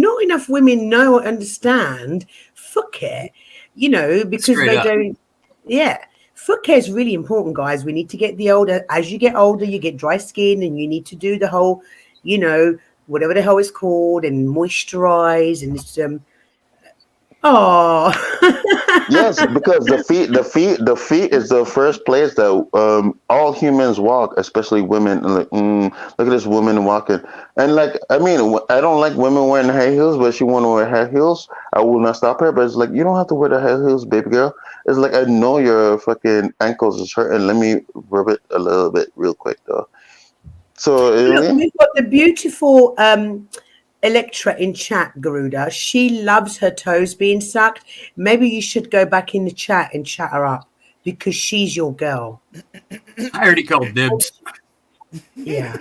not enough women know or understand foot care, because Straight they up. don't. Yeah. Foot care is really important, guys. We need to get as you get older, you get dry skin and you need to do the whole, whatever the hell it's called and moisturize and it's, Yes, because the feet is the first place that all humans walk, especially women. Like, look at this woman walking, and like, I mean, I don't like women wearing high heels, but she want to wear high heels. I will not stop her, but it's like you don't have to wear the high heels, baby girl. It's like I know your fucking ankles is hurting. Let me rub it a little bit real quick though. So, Look, Aileen, we've got the beautiful Electra in chat, Garuda. She loves her toes being sucked. Maybe you should go back in the chat and chat her up because she's your girl. I already called dibs. Yeah.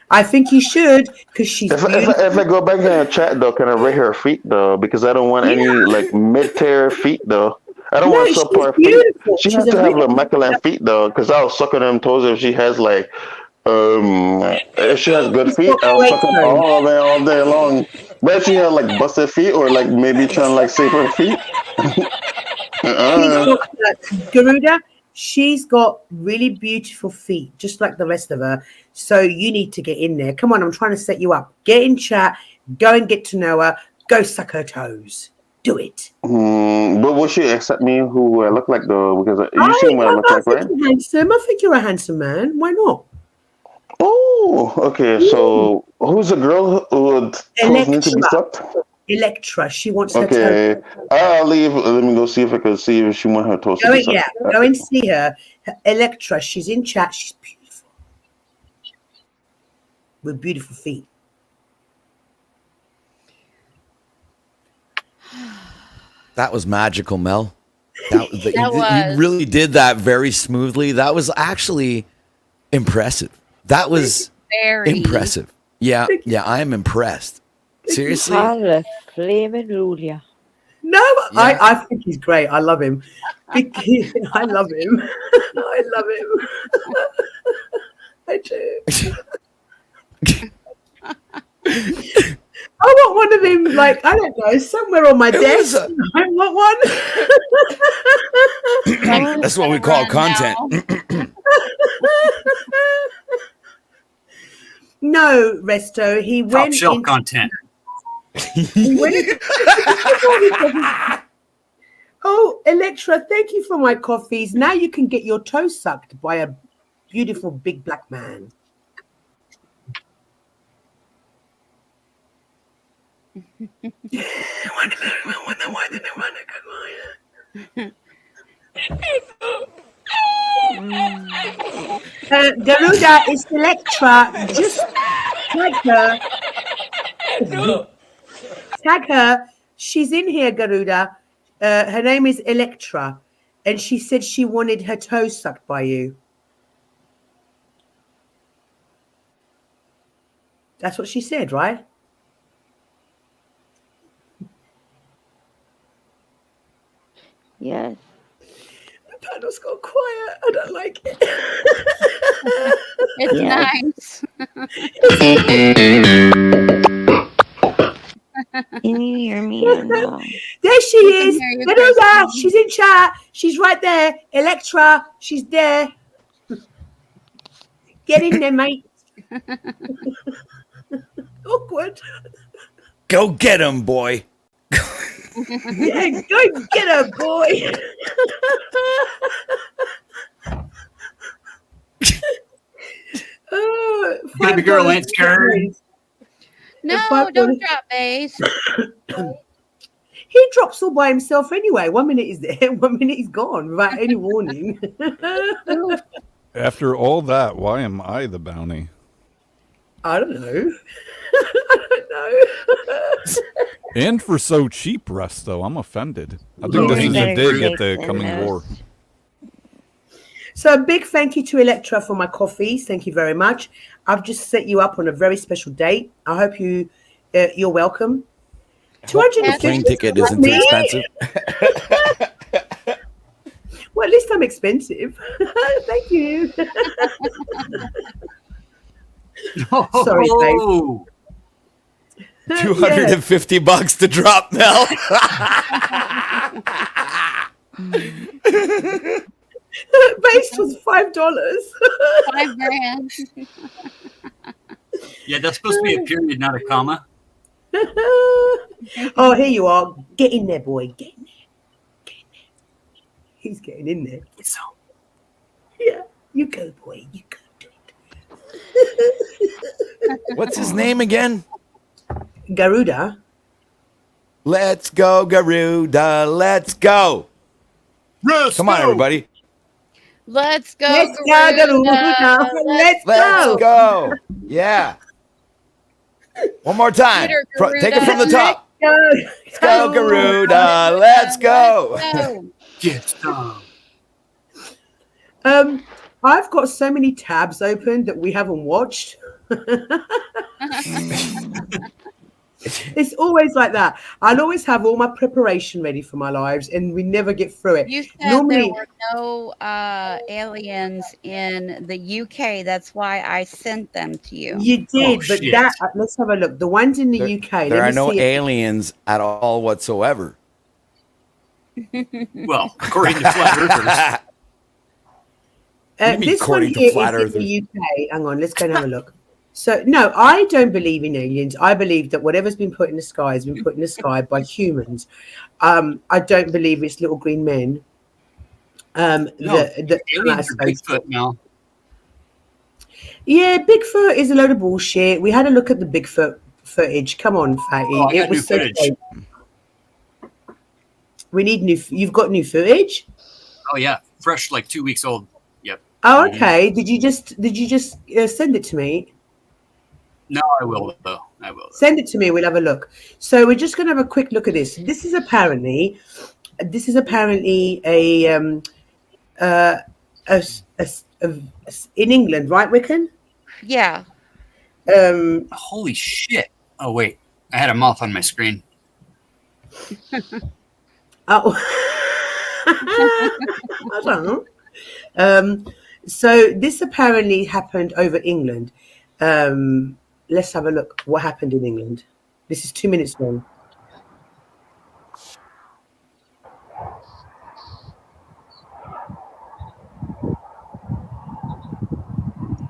I think you should because she's beautiful. if I go back in the chat though, can I rate her feet though? Because I don't want any like mid-tier feet though. I don't No, want she's subpar feet. beautiful. She She's has a to have really immaculate feet though, because I'll suck on them toes if she has like if she has good she's feet, got I'll great suck them toes. all day long. But if she has like busted feet or like maybe trying to like save her feet, She's uh, got Garuda. She's got really beautiful feet, just like the rest of her. So you need to get in there. Come on, I'm trying to set you up. Get in chat. Go and get to know her. Go suck her toes. Do it. but will she accept me who I look like though? Because you seen what I look I like, think right? you're handsome. I think you're a handsome man. Why not? Oh, okay. Mm. So who's the girl who toes need to be Electra. sucked? Electra. She wants her toes. Okay, I'll leave. Let me go see if I can see if she want her toes to Go be and, sucked. go and see her. Electra. She's in chat. She's beautiful with beautiful feet. That was magical, Mel. was. You really did that very smoothly. That was actually impressive. That was Very impressive. Yeah, I am impressed. Seriously? Hallelujah. No, Yeah. I think he's great. I love him. I love him. I love him. I do. I want one of him, like, I don't know, somewhere on my desk. I want one. That's what we call content. No, Resto. He Top went shelf in. content. He went. Oh, Electra, thank you for my coffees. Now you can get your toes sucked by a beautiful big black man. Garuda is Electra. Just tag her. Tag her. She's in here, Garuda. Her name is Electra. And she said she wanted her toes sucked by you. That's what she said, right? Yes. The panel's got quiet. I don't like it. It's Yes. nice. Can you hear me? No. There she We can is. hear you, Garuda, Kristen. she's in chat. She's right there. Electra, she's there. Get in there, mate. Awkward. Go get him, boy. Yeah, go get her, boy. Baby girl ain't scared. No, don't drop base. He drops all by himself anyway. 1 minute he's there, 1 minute he's gone without any warning. After all that, why am I the bounty? I don't know. I don't know. And for so cheap, Resto, I'm offended. I think this is a dig at the coming war. So a big thank you to Electra for my coffees. Thank you very much. I've just set you up on a very special date. I hope you're welcome. 250 plane ticket isn't too expensive. Well, at least I'm expensive. Thank you. Sorry, babe. $250 to drop Mel. Base was $5. $5,000. Yeah, that's supposed to be a period, not a comma. Oh, here you are. Get in there, boy. Get in there. Get in there. He's getting in there. So, Yeah, you go, boy. You go. Do it. What's his name again? Garuda. Let's go, Garuda. Let's go. Come on, everybody. Let's go, Let's go, Garuda. Garuda. Let's Let's go. go. Yeah. One more time. Twitter, Take it from the Garuda. top. Go. Let's go, Garuda. Let's go. get some. I've got so many tabs open that we haven't watched. It's always like that. I'll always have all my preparation ready for my lives, and we never get through it. You said Normally, there were no aliens in the UK. That's why I sent them to you. you did, but shit. that let's have a look. The ones in the UK. There let are me no see if- aliens at all whatsoever. Well, according to flat earthers. What do you mean, this one according to here flat is in the UK. Hang on, let's go and have a look. So, no, I don't believe in aliens. I believe that whatever's been put in the sky has been put in the sky by humans. I don't believe it's little green men. No, The aliens are Bigfoot now. Yeah, Bigfoot is a load of bullshit. We had a look at the Bigfoot footage. Come on, Fatty. Oh, I got new so footage. fake. We need new. You've got new footage. Oh yeah, fresh, like 2 weeks old. Yep. Oh, okay. Did you just send it to me? No, I will though. I will. Send it to me. We'll have a look. So we're just going to have a quick look at this. This is apparently a in England, right, Wiccan? Yeah. Holy shit! Oh wait, I had a moth on my screen. Oh, I don't know. So this apparently happened over England. Let's have a look. What happened in England? This is 2 minutes long.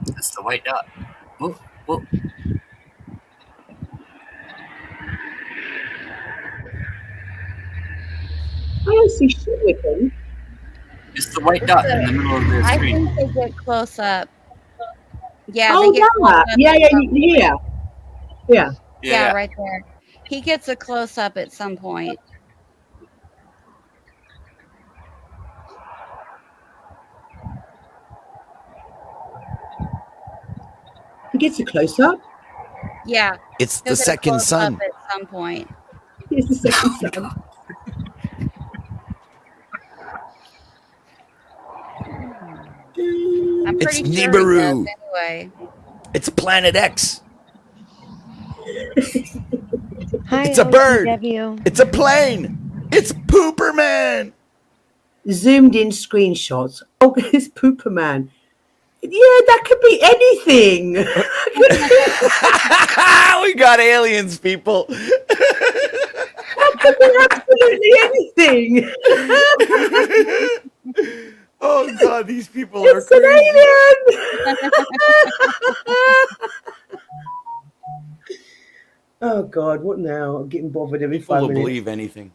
That's the white dot. Whoa, whoa. I don't see shit with them. It's the white dot in the middle of the I screen. think they get close up. Yeah, Oh, they get close that. up. Yeah, at some point. Yeah. Yeah, right there. He gets a close up at some point. He gets a close up. Yeah. It's he'll the get a second close son. up at some point. Here's the second son. I'm It's pretty sure he Nibiru. does anyway. It's Planet X. Hi, It's a bird. OTW. It's a plane. It's Pooperman. Zoomed in screenshots. Oh, it's Pooperman. Yeah, that could be anything. We got aliens, people. That could be absolutely anything. Oh God, these people are It's an crazy. alien. Oh God, what now? I'm getting bothered every People 5 will minutes. believe anything.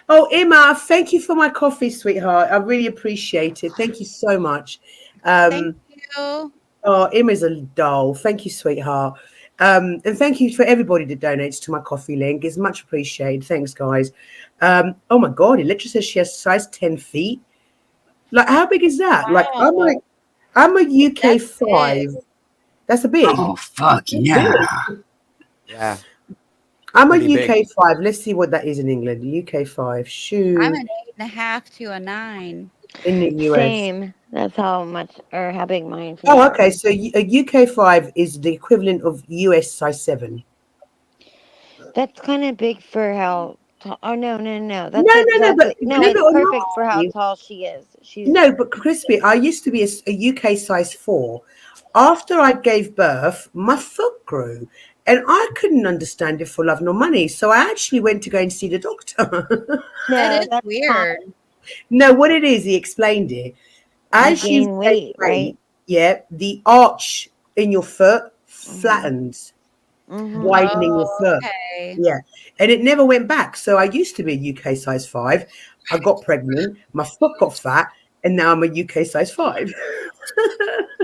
Oh, Emma, thank you for my coffee, sweetheart. I really appreciate it. Thank you so much. Thank you. Oh, Emma's a doll. Thank you, sweetheart. And thank you for everybody that donates to my coffee link. It's much appreciated. Thanks, guys. Oh my God, Electra says she has size 10 feet. Like, how big is that? Wow. Like, I'm a UK That's 5. big. That's a big. Oh fuck yeah! Yeah. I'm a pretty UK big. 5. Let's see what that is in England. UK 5. Shoe I'm an 8.5 to a 9. in the US. Same. That's how much or how big mine. Oh, okay. So a UK 5 is the equivalent of US size 7. That's kind of big for how tall. Oh no. That's No, but no, believe it's it or perfect not, for how tall she is. She's No, but Crispy, I used to be a UK size 4. After I gave birth, my foot grew. And I couldn't understand it for love nor money. So I actually went to go and see the doctor. That No, is that's weird. common. No, what it is, he explained it. You As you gain weight, right? yeah, the arch in your foot Mm-hmm. flattens, Mm-hmm. widening your Oh, foot. okay. Yeah. And it never went back. So I used to be a UK size 5. I got pregnant, my foot got fat, and now I'm a UK size 5.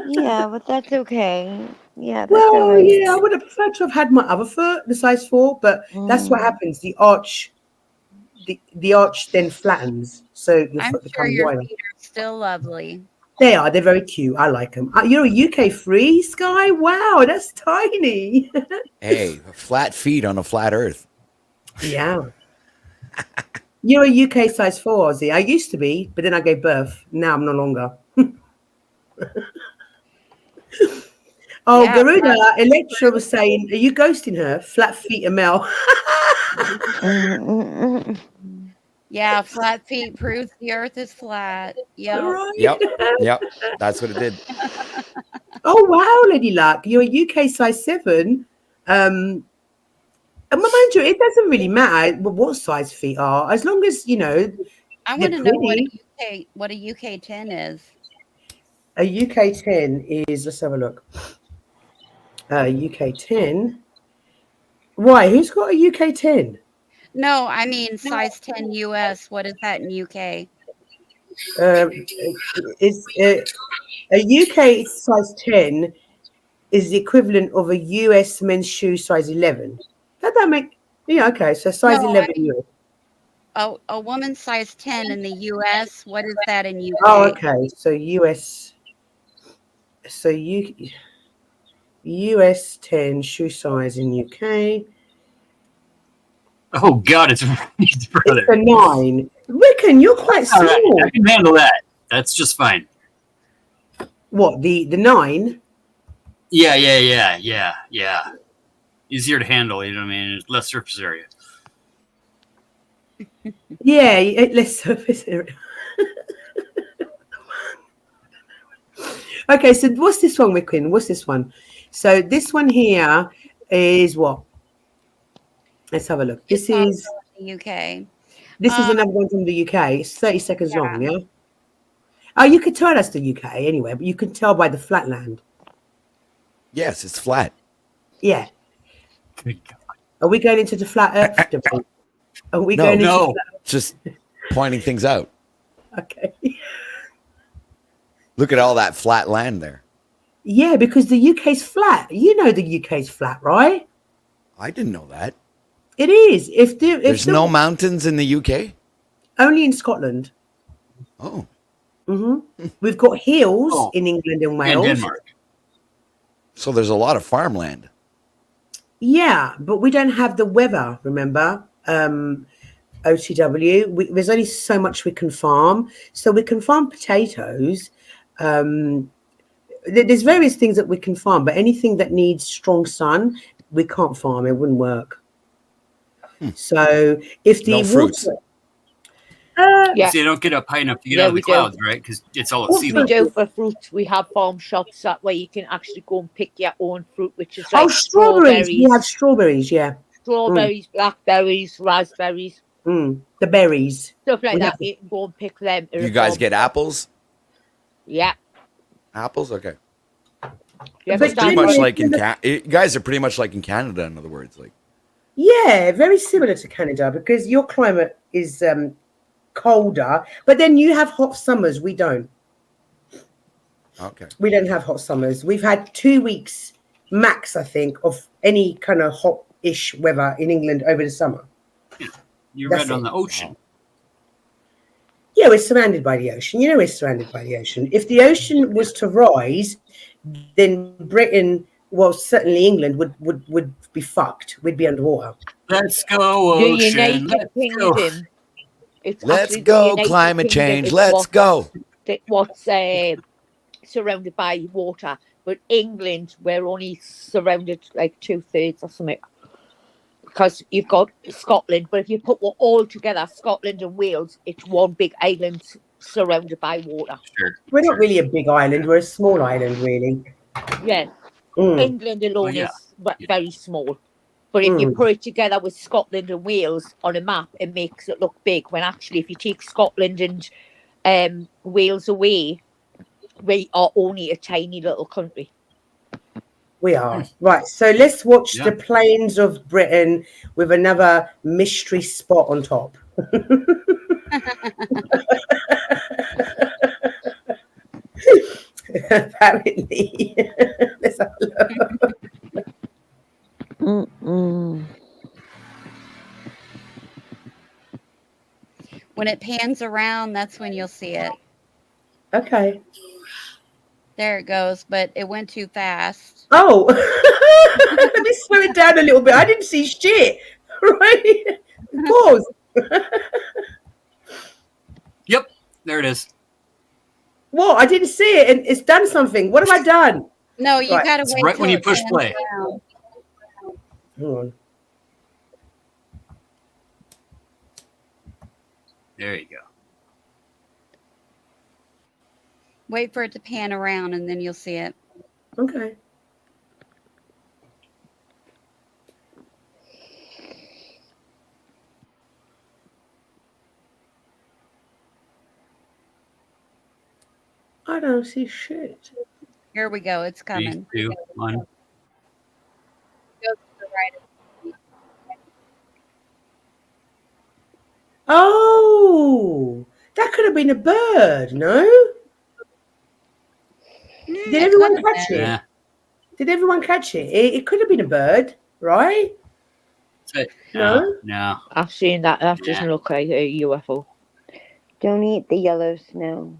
Yeah, but that's okay. Yeah, that's all Well, right. yeah, I would have preferred to have had my other foot, the size 4, but that's what Mm. happens. The arch, the arch then flattens, so your I'm foot sure becomes your wider. feet are still lovely. They are. They're very cute. I like them. You're a UK free, Sky? Wow, that's tiny. Hey, flat feet on a flat earth. Yeah. You're a UK size 4, Ozzy. I used to be, but then I gave birth. Now I'm no longer. Oh, Yeah, Garuda, flat Electra was saying, are you ghosting her? Flat feet are Mel. Mm-mm-mm. Yeah, flat feet proves the earth is flat. Yep. Right. Yep. That's what it did. Oh, wow, Lady Luck. You're a UK size 7. And mind you, it doesn't really matter what size feet are, as long as, I they're want to know pretty. what a UK 10 is. A UK 10 is, let's have a look. UK 10. Why? Who's got a UK 10? No, I mean size 10 US. What is that in UK? It's a UK size 10 is the equivalent of a US men's shoe size 11. That make, yeah, okay. So size No, I 11 mean US. a woman size 10 in the US. What is that in Oh, UK? okay. So US. So US 10 shoe size in UK. Oh God, it's It's brother. a 9. Rickon, you're quite All right, small. I can handle that. That's just fine. What, the 9? Yeah. Easier to handle, you know what I mean? Less surface area. Yeah, less surface area. Okay, so what's this one, Rickon? What's this one? So this one here is what? Let's have a look. It's This is also in the UK. another one from the UK. It's 30 seconds Yeah. long, yeah? Oh, you could tell that's the UK anyway, but you can tell by the flatland. Yes, it's flat. Yeah. Good God. Are we going into the flat earth debate? Are we No. going into No. Just pointing things out. Okay. Look at all that flat land there. Yeah, because the UK's flat. You know the UK's flat, right? I didn't know that. It is. There's no mountains in the UK? only in Scotland. Oh. We've got hills Oh. in England and And Wales. Denmark. So there's a lot of farmland. Yeah, but we don't have the weather, remember? OTW. There's only so much we can farm. So we can farm potatoes. There's various things that we can farm, but anything that needs strong sun, we can't farm. It wouldn't work. So if the No fruits. water, Yeah, So you don't get up high enough to get Yeah, out of the we do. clouds, right? Because it's all at What sea we level. do for fruit. We have farm shops that way you can actually go and pick your own fruit, which is oh, like strawberries. We have strawberries, yeah. strawberries, blackberries, raspberries, The berries. stuff like We that. have- You can go and pick them. at You a guys farm get shop. apples? Yeah. Apples? Okay. You ever But stand Pretty much generally- like in you guys are pretty much like in Canada, in other words. Like, Yeah, very similar to Canada because your climate is colder, but then you have hot summers. We don't. okay. We don't have hot summers. We've had 2 weeks max, I think, of any kind of hot-ish weather in England over the summer. You're That's right on it. the ocean. Yeah, we're surrounded by the ocean. You know, we're surrounded by the ocean. If the ocean was to rise, then Britain, well, certainly England would be fucked. We'd be underwater. Let's go, The ocean. United Let's go. Kingdom. It's Let's actually the go, United climate Kingdom change. is Let's go. What's surrounded by water, but England, we're only surrounded like 2/3 or something. Because you've got Scotland, but if you put all together, Scotland and Wales, it's one big island surrounded by water. Sure. We're not really a big island. We're a small island, really. Yeah, Mm. England alone Well, yeah. is very small. But if you put it together with Scotland and Wales on a map, it makes it look big. When actually, if you take Scotland and Wales away, we are only a tiny little country. We are. Right. So let's watch the plains of Britain with another mystery spot on top. Apparently. Let's have a look. When it pans around, that's when you'll see it. Okay. There it goes, but it went too fast. Oh, let me slow it down a little bit. I didn't see shit. Right? Pause. Yep, there it is. What? I didn't see it, and it's done something. What have I done? No, you gotta wait. Right when you push play. Hold on. There you go. Wait for it to pan around, and then you'll see it. Okay. I don't see shit. Here we go. It's coming. 3, 2, 1. Go to the right. Oh, that could have been a bird, no? Did everyone catch it? Yeah. Did everyone catch it? It could have been a bird, right? No? No. I've seen that. That doesn't look like a UFO. Don't eat the yellow snow.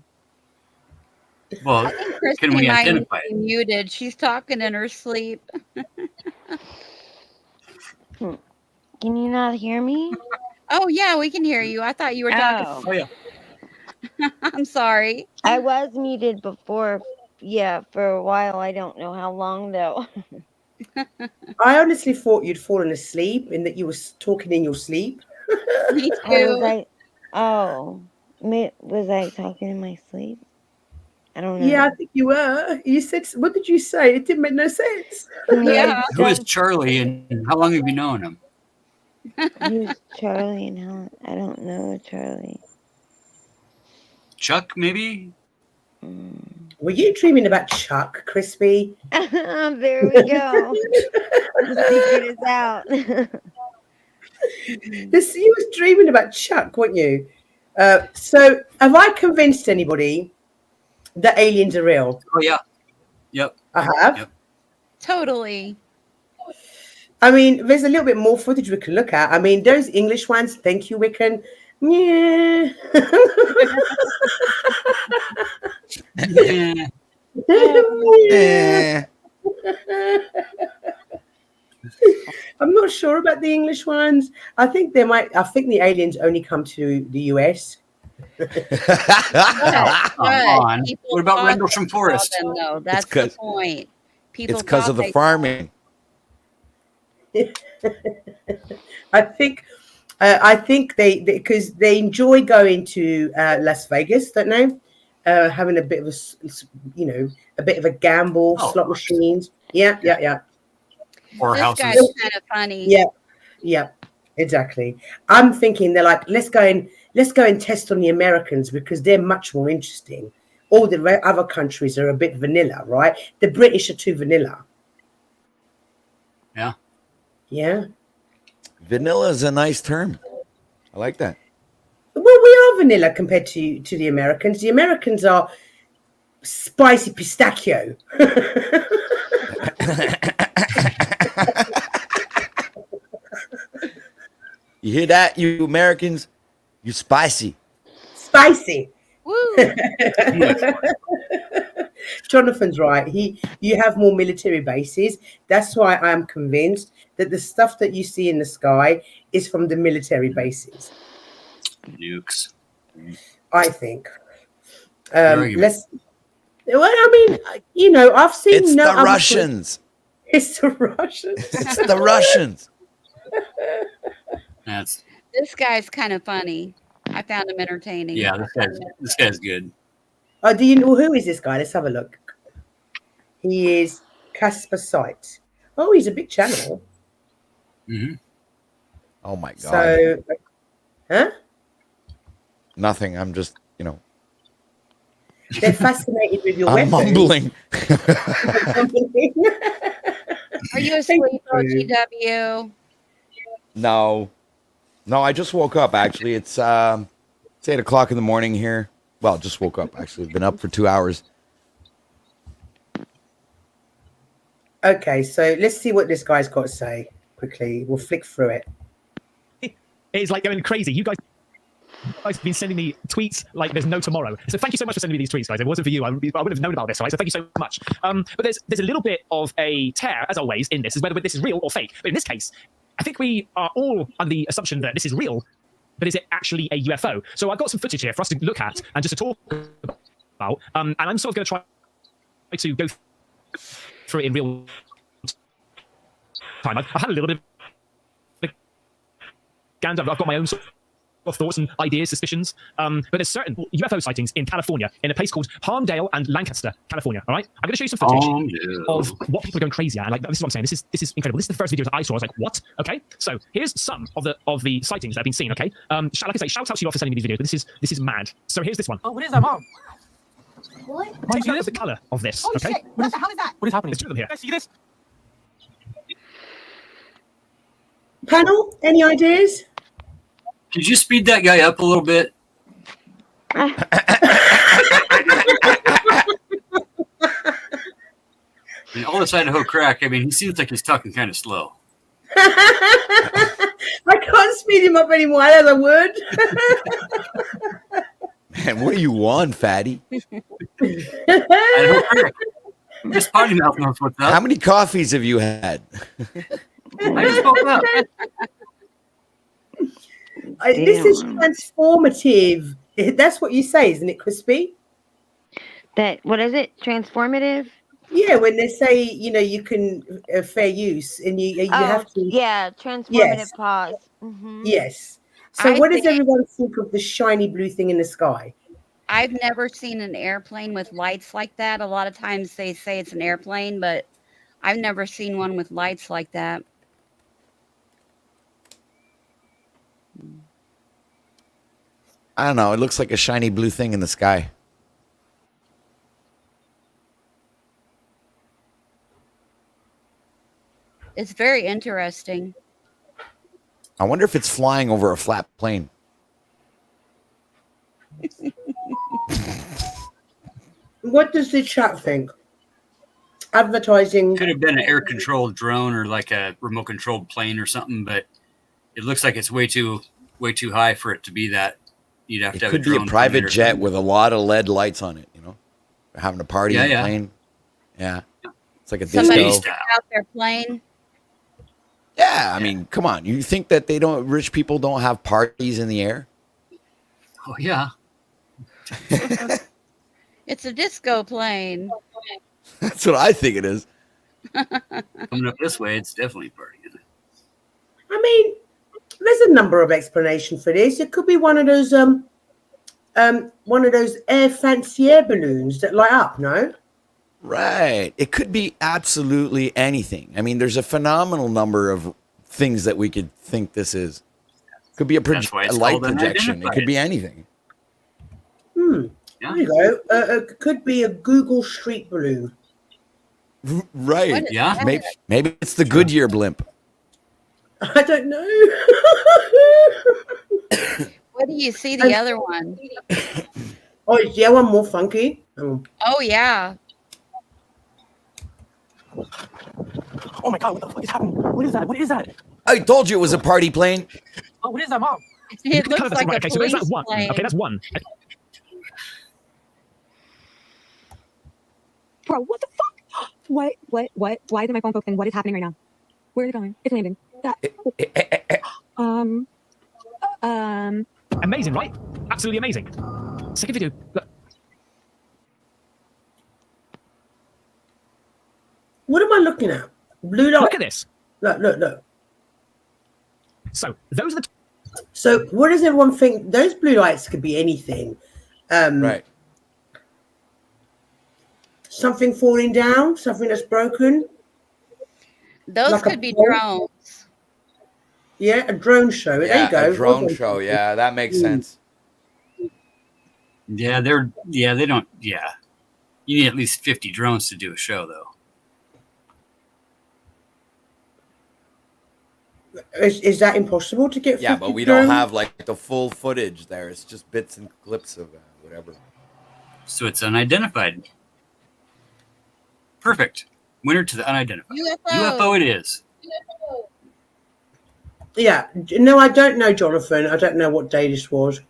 Well, can we identify it? Muted. She's talking in her sleep. Can you not hear me? Oh yeah, we can hear you. I thought you were talking. Oh yeah. I'm sorry. I was muted before. Yeah, for a while. I don't know how long though. I honestly thought you'd fallen asleep and that you were talking in your sleep. Me Oh, too. was I talking in my sleep? I don't know. Yeah, I think you were. You said, what did you say? It didn't make no sense. Yeah. Who is Charlie and how long have you known him? Who's Charlie and Helen? I don't know Charlie. Chuck, maybe? Were you dreaming about Chuck, Crispy? There we go. The secret is out. You was dreaming about Chuck, weren't you? So have I convinced anybody that aliens are real? Oh yeah. Yep. I have. Yep. Totally. I mean, there's a little bit more footage we can look at. I mean, those English ones, thank you, Wiccan. Yeah. Yeah. I'm not sure about the English ones. I think the aliens only come to the US. Come on. What about Rendlesham Forest? No, that's the point. People It's because of the farming. I think they because they enjoy going to Las Vegas, don't they? Having a bit of a gamble, slot machines. Yeah. Or this houses. guy's kind of funny. Yeah, exactly. I'm thinking they're like, let's go and test on the Americans because they're much more interesting. All the other countries are a bit vanilla, right? The British are too vanilla. Yeah. Yeah. Vanilla is a nice term. I like that. Well, we are vanilla compared to the Americans. The Americans are spicy pistachio. You hear that, you Americans? You spicy. Spicy. Woo. Jonathan's right. You have more military bases. That's why I'm convinced that the stuff that you see in the sky is from the military bases. Nukes. I think. Well, I mean, I've seen It's the Russians. It's the Russians. It's the Russians. This guy's kind of funny. I found him entertaining. Yeah, this guy's good. Oh, do you know who is this guy? Let's have a look. He is Casper Sight. Oh, he's a big channel. Mm-hmm. Oh my god. So, huh? Nothing. I'm just, They're fascinated with your I'm weapons. mumbling. Are you asleep, OTW? No, I just woke up. Actually, it's 8 o'clock in the morning here. Well, just woke up. Actually, been up for 2 hours. Okay, so let's see what this guy's got to say quickly. We'll flick through it. It is like going crazy. You guys have been sending me tweets like there's no tomorrow. So thank you so much for sending me these tweets, guys. If it wasn't for you, I wouldn't have known about this, right? So thank you so much. But there's a little bit of a tear, as always, in this, is whether this is real or fake. But in this case, I think we are all on the assumption that this is real, but is it actually a UFO? So I've got some footage here for us to look at and just to talk about. And I'm sort of going to try to go through it in real time. I've had a little bit of gander. I've got my own sort of thoughts and ideas, suspicions. But there's certain UFO sightings in California, in a place called Palmdale and Lancaster, California. All right, I'm going to show you some footage of what people are going crazy at. And like, this is what I'm saying. This is incredible. This is the first video that I saw. I was like, what? Okay, so here's some of the sightings that have been seen. Okay, like I say, shout out to you all for sending me these videos. But this is mad. So here's this one. Oh, what is that, Mom? What? Mom, you notice the color of this? Holy Okay, shit! What the hell is that? What is happening? There's two of them here. Guys, see this? Panel, any ideas? Could you speed that guy up a little bit? I mean, all this Idaho crack, I mean, he seems like he's talking kind of slow. I can't speed him up anymore as I would. Man, what do you want, fatty? Idaho crack. Just potty mouth knows what's up. How many coffees have you had? I just woke up. This is transformative. That's what you say, isn't it, Crispy? That, what is it? Transformative? Yeah, when they say, you can fair use and you have to. Yeah, transformative Yes. pause. Mm-hmm. Yes. So I what does think- everyone think of the shiny blue thing in the sky? I've never seen an airplane with lights like that. A lot of times they say it's an airplane, but I've never seen one with lights like that. I don't know. It looks like a shiny blue thing in the sky. It's very interesting. I wonder if it's flying over a flat plane. What does the chat think? Advertising. Could have been an air-controlled drone or like a remote-controlled plane or something, but it looks like it's way too high for it to be that. You'd have to have It could be a private jet with a lot of LED lights on it, having a party in a plane. Yeah. It's like a Somebody disco. out their plane. Yeah, I mean, come on. You think that rich people don't have parties in the air? Oh, yeah. It's a disco plane. That's what I think it is. Coming up this way, it's definitely a party. I mean, there's a number of explanations for this. It could be one of those air fancier balloons that light up, no? Right. It could be absolutely anything. I mean, there's a phenomenal number of things that we could think this is. Could be a light projection. It could be anything. Yeah. There you go. It could be a Google Street balloon. Right. Yeah. Maybe it's the Goodyear blimp. I don't know. What do you see the other one? Oh, is the other one more funky? Oh. Oh, yeah. Oh my god, what the fuck is happening? What is that? What is that? I told you it was a party plane. Oh, what is that, Mom? It looks like a okay, so is that police one? plane. Okay, that's one. Bro, what the fuck? What? Why is my phone focusing? What is happening right now? Where is it going? It's landing. Amazing, right? Absolutely amazing. Second video. Look. What am I looking at? Blue light. Look at this. Look. So those are the. So what does everyone think? Those blue lights could be anything. Right. Something falling down, something that's broken. Those Like a could be pole? drones. Yeah, a drone show. There Yeah, you go. a drone show. Yeah, that makes sense. Yeah, they don't. Yeah, you need at least 50 drones to do a show, though. Is that impossible to get? Yeah, 50 but we drones? don't have like the full footage there. It's just bits and clips of whatever. So it's unidentified. Perfect. Winner to the unidentified. UFO it is. Yeah. No, I don't know, Jonathan. I don't know what day this was.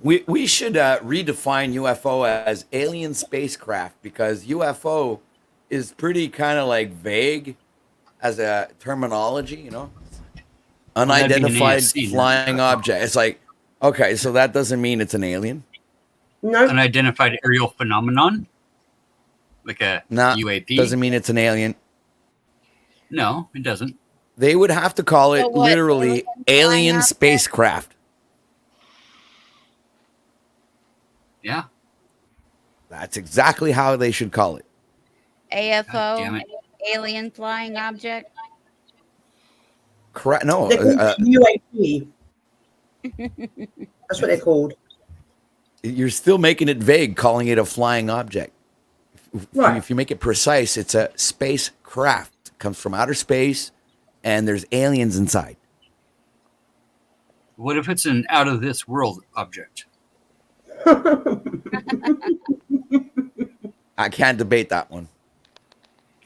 We should redefine UFO as alien spacecraft, because UFO is pretty kind of like vague as a terminology, you know? Unidentified flying object. It's like, okay, so that doesn't mean it's an alien. No. Unidentified aerial phenomenon, like a UAP. Doesn't mean it's an alien. No, it doesn't. They would have to call it literally alien spacecraft. Yeah. That's exactly how they should call it. AFO, alien flying object. Correct. No. They're called UAP. That's what they're called. You're still making it vague, calling it a flying object. Right. If you make it precise, it's a spacecraft. It comes from outer space, and there's aliens inside. What if it's an out of this world object? I can't debate that one.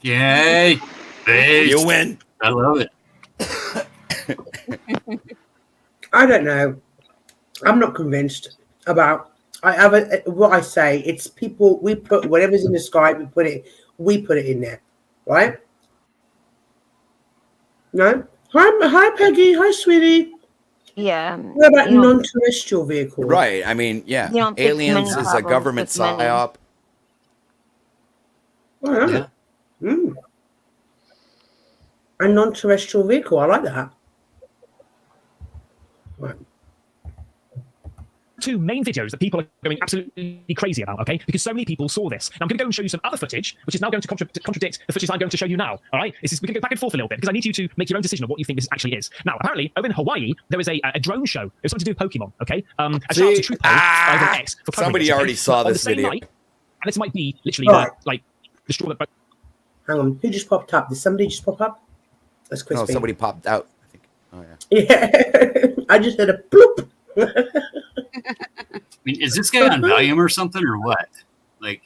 Yay! You win. I love it. I don't know. I'm not convinced about. What I say. It's people. We put whatever's in the sky. We put it in there, right? No. Hi, Peggy. Hi, sweetie. Yeah. What about non-terrestrial vehicles? Right. I mean, yeah. Aliens is a government psyop. Oh, yeah. Mm. A non-terrestrial vehicle. I like that. Right. Two main videos that people are going absolutely crazy about, okay? Because so many people saw this. Now I'm going to go and show you some other footage, which is now going to contradict the footage I'm going to show you now, all right? We can go back and forth a little bit, because I need you to make your own decision of what you think this actually is. Now, apparently, over in Hawaii, there was a drone show. It was something to do with Pokemon, okay? A shout out to True X for covering somebody this, okay? already saw On this the same video. night, and this might be literally the straw that... Hang on. Who just popped up? Did somebody just pop up? That's Crispy. No, somebody popped out. I think. Oh, yeah. Yeah. I just heard a bloop. I mean, is this guy on Valium or something, or what? Like,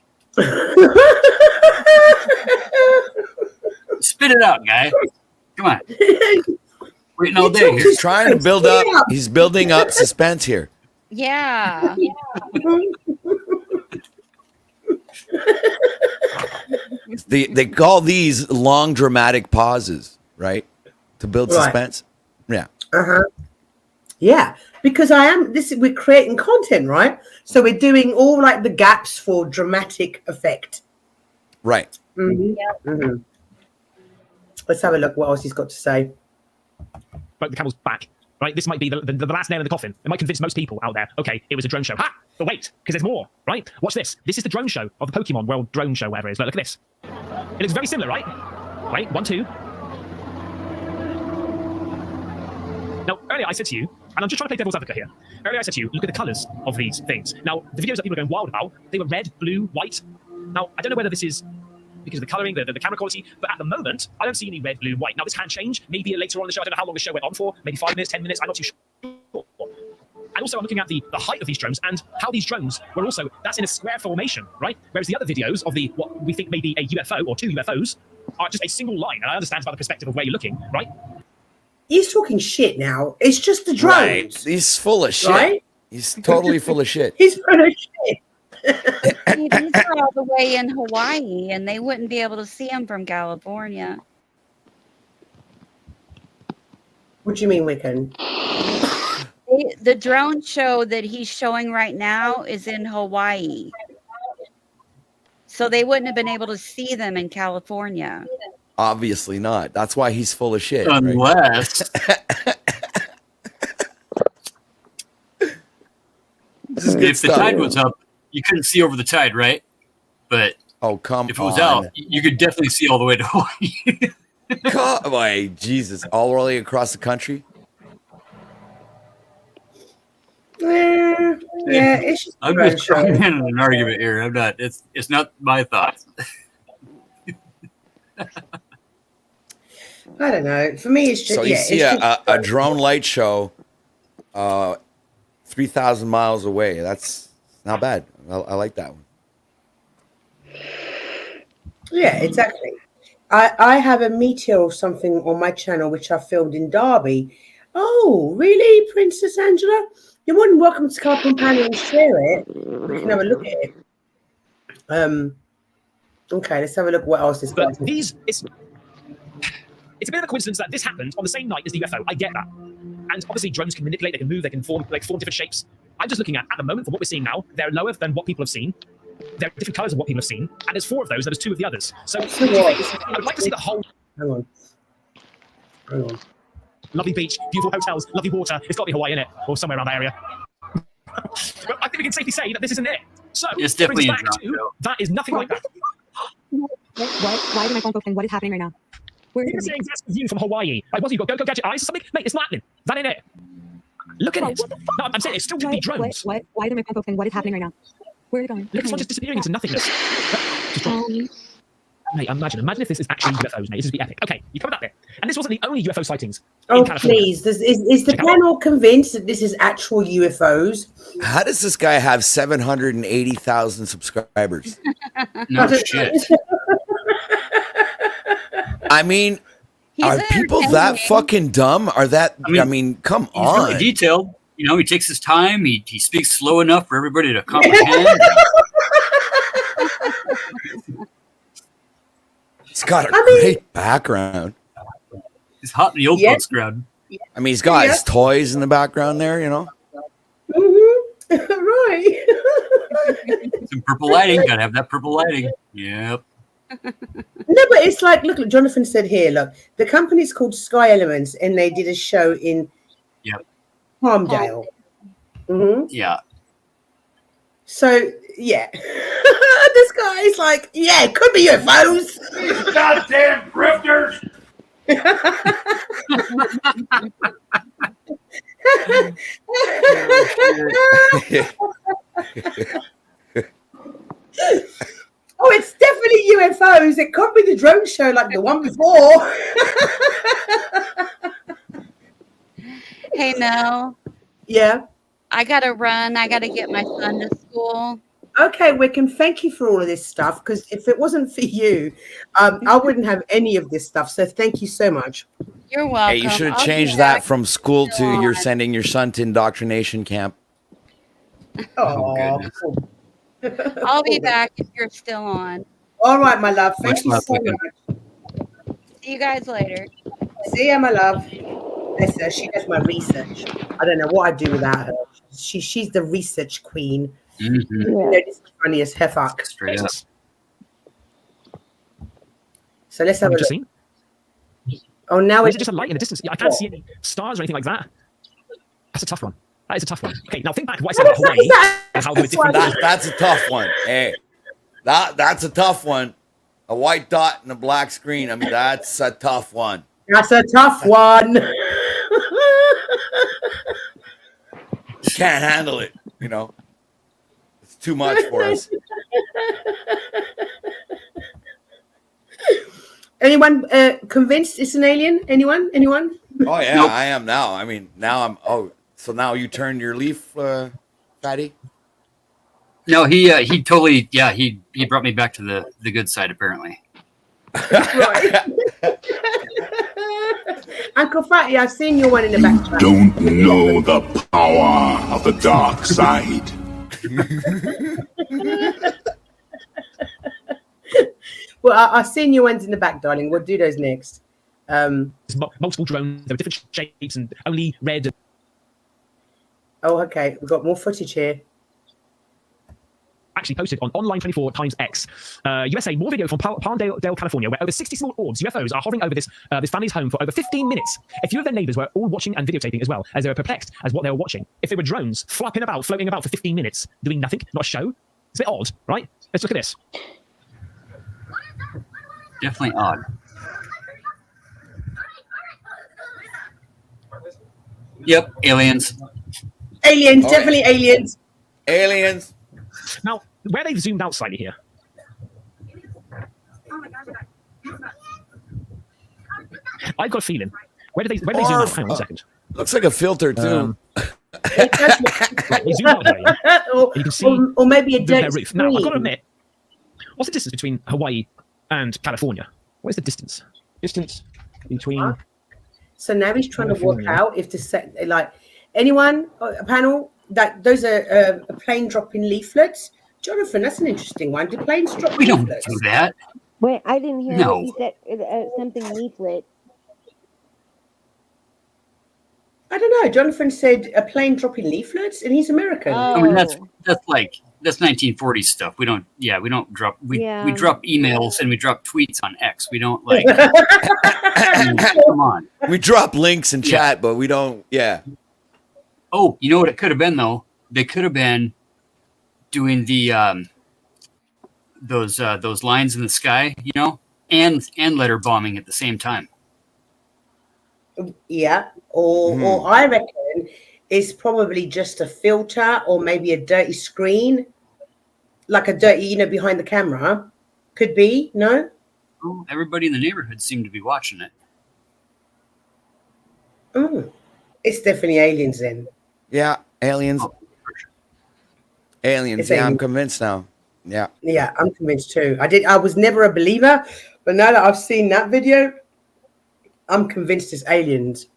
spit it out, guy. Come on. Waiting all day. He's trying to build up. He's building up suspense here. Yeah. They call these long dramatic pauses, right? To build suspense. Yeah. Yeah, because we're creating content, right? So we're doing all like the gaps for dramatic effect. Right. Mm-hmm. Yeah. Mm-hmm. Let's have a look what else he's got to say. But the camel's back, right? This might be the last nail in the coffin. It might convince most people out there, okay, it was a drone show. Ha! But wait, because there's more, right? Watch this. This is the drone show of the Pokemon World Drone Show, whatever it is. Look at this. It looks very similar, right? Right, 1, 2. Now, earlier I said to you, and I'm just trying to play devil's advocate here. Earlier I said to you, look at the colours of these things. Now, the videos that people are going wild about, they were red, blue, white. Now, I don't know whether this is because of the colouring, the camera quality, but at the moment, I don't see any red, blue, white. Now, this can change. Maybe later on in the show, I don't know how long the show went on for, maybe 5 minutes, 10 minutes, I'm not too sure. And also, I'm looking at the height of these drones and how these drones were also, that's in a square formation, right? Whereas the other videos of what we think may be a UFO or 2 UFOs are just a single line. And I understand it's about the perspective of where you're looking, right? He's talking shit now. It's just the drones. Right. He's full of shit. Right? He's totally full of shit. He's full of shit. See, these are all the way in Hawaii, and they wouldn't be able to see them from California. What do you mean, Wiccan? The drone show that he's showing right now is in Hawaii. So they wouldn't have been able to see them in California. Obviously not. That's why he's full of shit. Unless. If the tide was up, you couldn't see over the tide, right? But if it was out, you could definitely see all the way to Hawaii. God, my Jesus, all the way across the country. Yeah, it's just a I'm drone just show. throwing in an argument here. I'm not. It's not my thoughts. I don't know. For me, it's just So you see it's just a drone light show, 3,000 miles away. That's not bad. I like that one. yeah, exactly. I have a meteor or something on my channel which I filmed in Derby. Oh, really, Princess Angela? You're more than welcome to come up on panel and share it. We can have a look at it. Okay, let's have a look what else is But going on. it's a bit of a coincidence that this happened on the same night as the UFO. I get that. And obviously drones can manipulate, they can move, they can form different shapes. I'm just looking at the moment, for what we're seeing now, they're lower than what people have seen. There are different colors of what people have seen. And there's 4 of those, there's 2 of the others. So I would like to see the whole... Hang on. Lovely beach, beautiful hotels, lovely water. It's got to be Hawaii in it, or somewhere around that area. But I think we can safely say that this isn't it. So It's definitely back to, that is nothing like that. Why is my phone focusing? What is happening right now? Where is You're it? saying that's the view from Hawaii. Like, what, you got go gadget eyes or something? Mate, it's not happening. That ain't it. Look at it. No, I'm saying it still could be drones. Why is my phone focusing? What is happening right now? Where is it going? Look at this one just disappearing into nothingness. Mate, imagine if this is actually UFOs, mate. This would be epic. Okay, you covered that bit. And this wasn't the only UFO sightings Oh, in California. please. Is the panel convinced that this is actual UFOs? How does this guy have 780,000 subscribers? No shit. I mean, are people that fucking dumb? Are that? I mean, come He's on. really detailed. You know, he takes his time. He speaks slow enough for everybody to comprehend. He's got a great background. He's hot in the old folks crowd. I mean, he's got his toys in the background there, you know. Right. Some purple lighting. Gotta have that purple lighting. Yep. No, but it's like, look, Jonathan said here, look, the company's called Sky Elements, and they did a show in Palmdale. Yeah. So, yeah. This guy is like, yeah, it could be UFOs. These goddamn grifters. Oh, it's definitely UFOs. It could be the drone show like the one before. Hey, Mel. Yeah. I got to run. I got to get my son to school. Okay, Wickham, thank you for all of this stuff, because if it wasn't for you, I wouldn't have any of this stuff. So thank you so much. You're welcome. Hey, you should have changed that from school to you're sending your son to indoctrination camp. Oh, I'll be back if you're still on. all right, my love. Thank you so much. See you guys later. See ya, my love. Bless her. She does my research. I don't know what I'd do without her. She's the research queen. Mm-hmm. You know, this is funny as heck. Straight up. So let's have a Just look. seen? Oh, now Or it's is it just a light in the distance? I can't see any stars or anything like that. That's a tough one. That is a tough one. Okay, now think back to what I said about Hawaii and how there were different. That's a tough one. Hey, that's a tough one. A white dot and a black screen. I mean, that's a tough one. That's a tough one. Can't handle it. You know, it's too much for us. Anyone convinced it's an alien? Anyone? Oh yeah, Nope. I am now. I mean, now I'm. Oh, so now you turned your leaf, Fatty? No, he totally, he brought me back to the good side, apparently. Right. Uncle Fatty, I've seen your one in the back. Don't know the power of the dark side. Well, I've seen your ones in the back, darling. We'll do those next. There's multiple drones. There were different shapes and only red. Oh, okay. We've got more footage here. Actually posted on Online 24 times X. USA, more video from Palmdale, California, where over 60 small orbs, UFOs, are hovering over this family's home for over 15 minutes. A few of their neighbors were all watching and videotaping as well, as they were perplexed as what they were watching. If they were drones floating about for 15 minutes, doing nothing, not a show, it's a bit odd, right? Let's look at this. Definitely odd. Yep, aliens. Aliens, definitely aliens. Aliens. Now, where they've zoomed out slightly here. I've got a feeling. Where did they zoom out? Hang on 1 second. Looks like a filter too. Right, they zoomed out there, yeah? You can see or maybe a their dirty roof. Now, I've got to screen. admit, what's the distance between Hawaii and California? Where's the distance? Distance between... So now he's trying to work out if the set, like anyone, a panel, that those are plane dropping leaflets. Jonathan, that's an interesting one. Do planes drop We don't leaflets? do that. Wait, I didn't hear No. what you said. Something leaflet. I don't know. Jonathan said a plane dropping leaflets, and he's American. I mean, that's Oh. like that's 1940s stuff. We don't drop we Yeah. drop emails and we drop tweets on X. We don't like come on. We drop links in chat, but we don't. Yeah. Oh, you know what it could have been though? They could have been doing the those lines in the sky, you know, and letter bombing at the same time. Yeah, or I reckon it's probably just a filter or maybe a dirty screen, like a dirty, you know, behind the camera. Could be, no? Well, everybody in the neighborhood seemed to be watching it. It's definitely aliens then. Yeah, aliens. Aliens. It's Yeah, I'm aliens. convinced now. Yeah. Yeah, I'm convinced too. I was never a believer, but now that I've seen that video, I'm convinced it's aliens.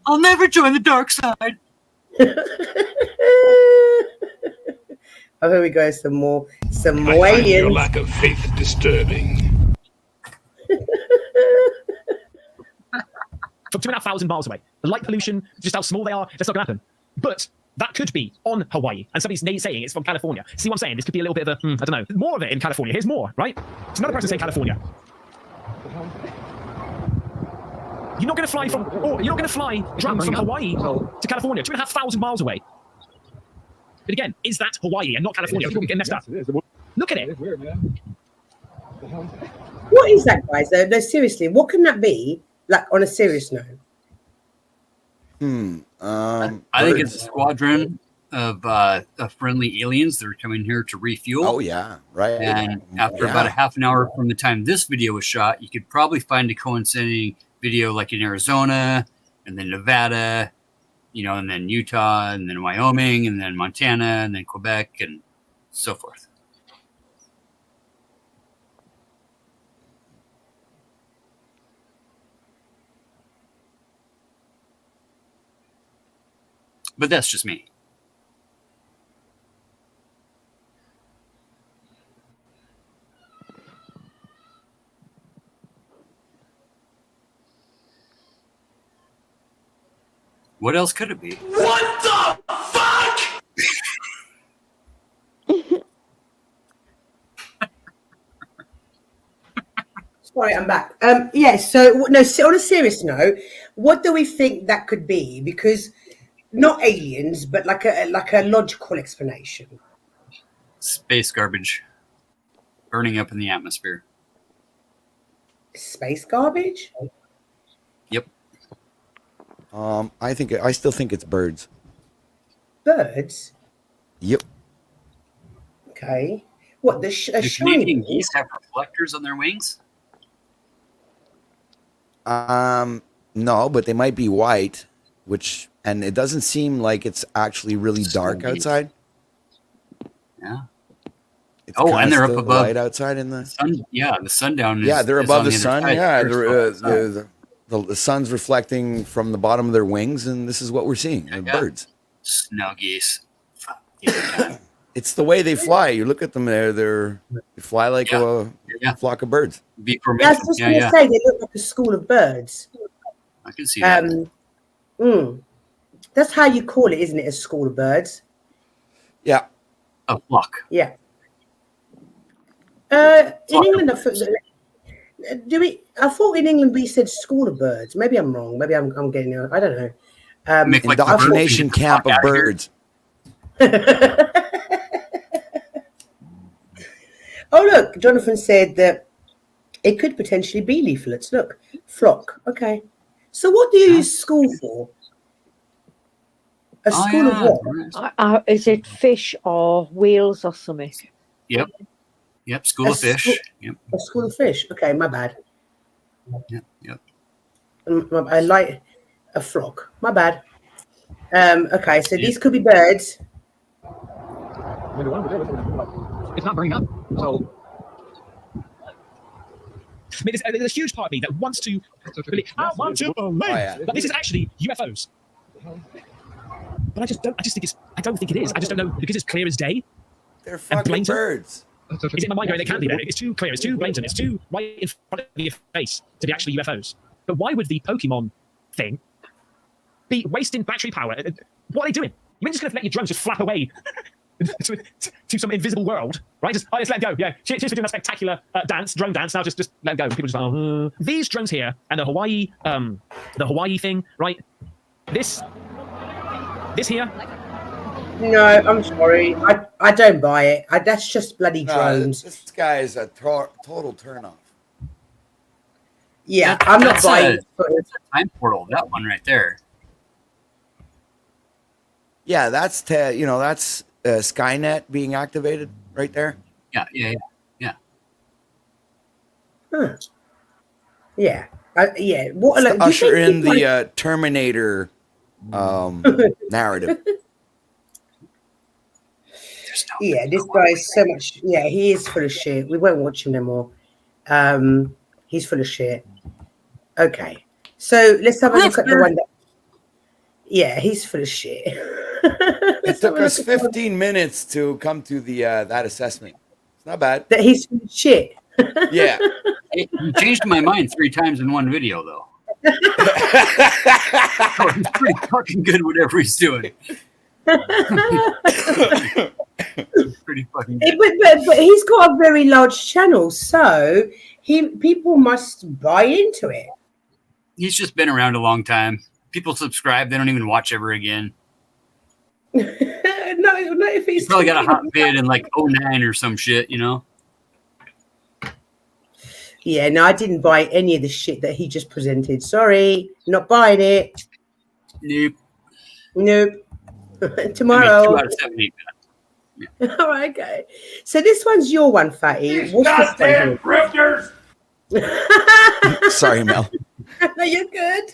I'll never join the dark side. Oh, here we go. Some more I find your aliens. lack of faith disturbing. From 2,500 miles away. The light pollution, just how small they are, that's not going to happen. But that could be on Hawaii, and somebody's saying it's from California. See what I'm saying? This could be a little bit of a, I don't know, more of it in California. Here's more, right? So another person saying California. You're not going to fly from, you're not going to fly drones from Hawaii to California, 2,500 miles away. But again, is that Hawaii and not California? People get messed up. Look at it. What is that, guys? No, seriously, what can that be? Like on a serious note. I think it's a squadron of friendly aliens that are coming here to refuel. Oh yeah, right. And after about a half an hour from the time this video was shot, you could probably find a coinciding video like in Arizona and then Nevada, you know, and then Utah and then Wyoming and then Montana and then Quebec and so forth. But that's just me. What else could it be? What the fuck? Sorry, I'm back. Yeah, so no, on a serious note, what do we think that could be? Because not aliens, but like a logical explanation. Space garbage burning up in the atmosphere. Space garbage? Yep. I still think it's birds. Birds? Yep. Okay. What, Do shiny Canadian ones? geese have reflectors on their wings? No, but they might be white, and it doesn't seem like it's actually really dark outside. Yeah. It's Oh, kinda and they're up still above light outside in the sun. Yeah, the sundown is. Yeah, they're is above on the other sun. side. Yeah, They're the sun's reflecting from the bottom of their wings, and this is what we're seeing. Yeah. Birds. Snow geese. Fuck, yeah. It's the way they fly. You look at them there; they fly like a flock of birds. B I was just going to say, they look like a school of birds. I can see that. That's how you call it, isn't it? A school of birds. Yeah. A flock. Yeah. In England, I thought in England we said school of birds. Maybe I'm wrong. Maybe I'm getting it. I don't know. Indoctrination camp of birds. Oh, look, Jonathan said that it could potentially be leaflets. Look, flock. Okay. So what do you use school for? A school of what? Is it fish or whales or something? Yep. School of fish. Yep. A school of fish. Okay, my bad. Yep. I like a flock. My bad. Okay, so these could be birds. It's not burning up. So I mean, there's a huge part of me that wants to believe. I want to believe that this is actually UFOs. But I just think it's. I don't think it is. I just don't know because it's clear as day. They're fucking birds. It's in my mind going, they can't be there. It's too clear. It's too blatant. It's too right in front of your face to be actually UFOs. But why would the Pokemon thing be wasting battery power? What are they doing? You're just going to let your drones just flap away to some invisible world, right? Just let them go. Yeah, cheers for doing that spectacular drone dance. Now just let them go. People just like, these drones here and the Hawaii thing, right? This here. No, I'm sorry. I don't buy it. That's just bloody drones. This guy is a total turnoff. Yeah, I'm not buying it. That's a time portal. That one right there. Yeah, that's that's Skynet being activated right there. Yeah. Huh. Yeah. Yeah. What? Like, usher in the Terminator narrative. Yeah, this guy is so much. Yeah, he is full of shit. We won't watch him no more. He's full of shit. Okay, so let's have a look at the one that. Yeah, he's full of shit. It took us 15 minutes to come to the that assessment. It's not bad. That he's full of shit. Yeah. He changed my mind 3 times in one video, though. Oh, he's pretty fucking good whatever he's doing. Pretty fucking good. But he's got a very large channel, so people must buy into it. He's just been around a long time. People subscribe; they don't even watch ever again. No, if he's probably got a hot vid in like 2009 or some shit, you know. Yeah, no, I didn't buy any of the shit that he just presented. Sorry, not buying it. Nope. Tomorrow. 2 out of 7. Yeah. All right, okay. So this one's your one, Fatty. What's goddamn grifters! Sorry, Mel. No, you're good.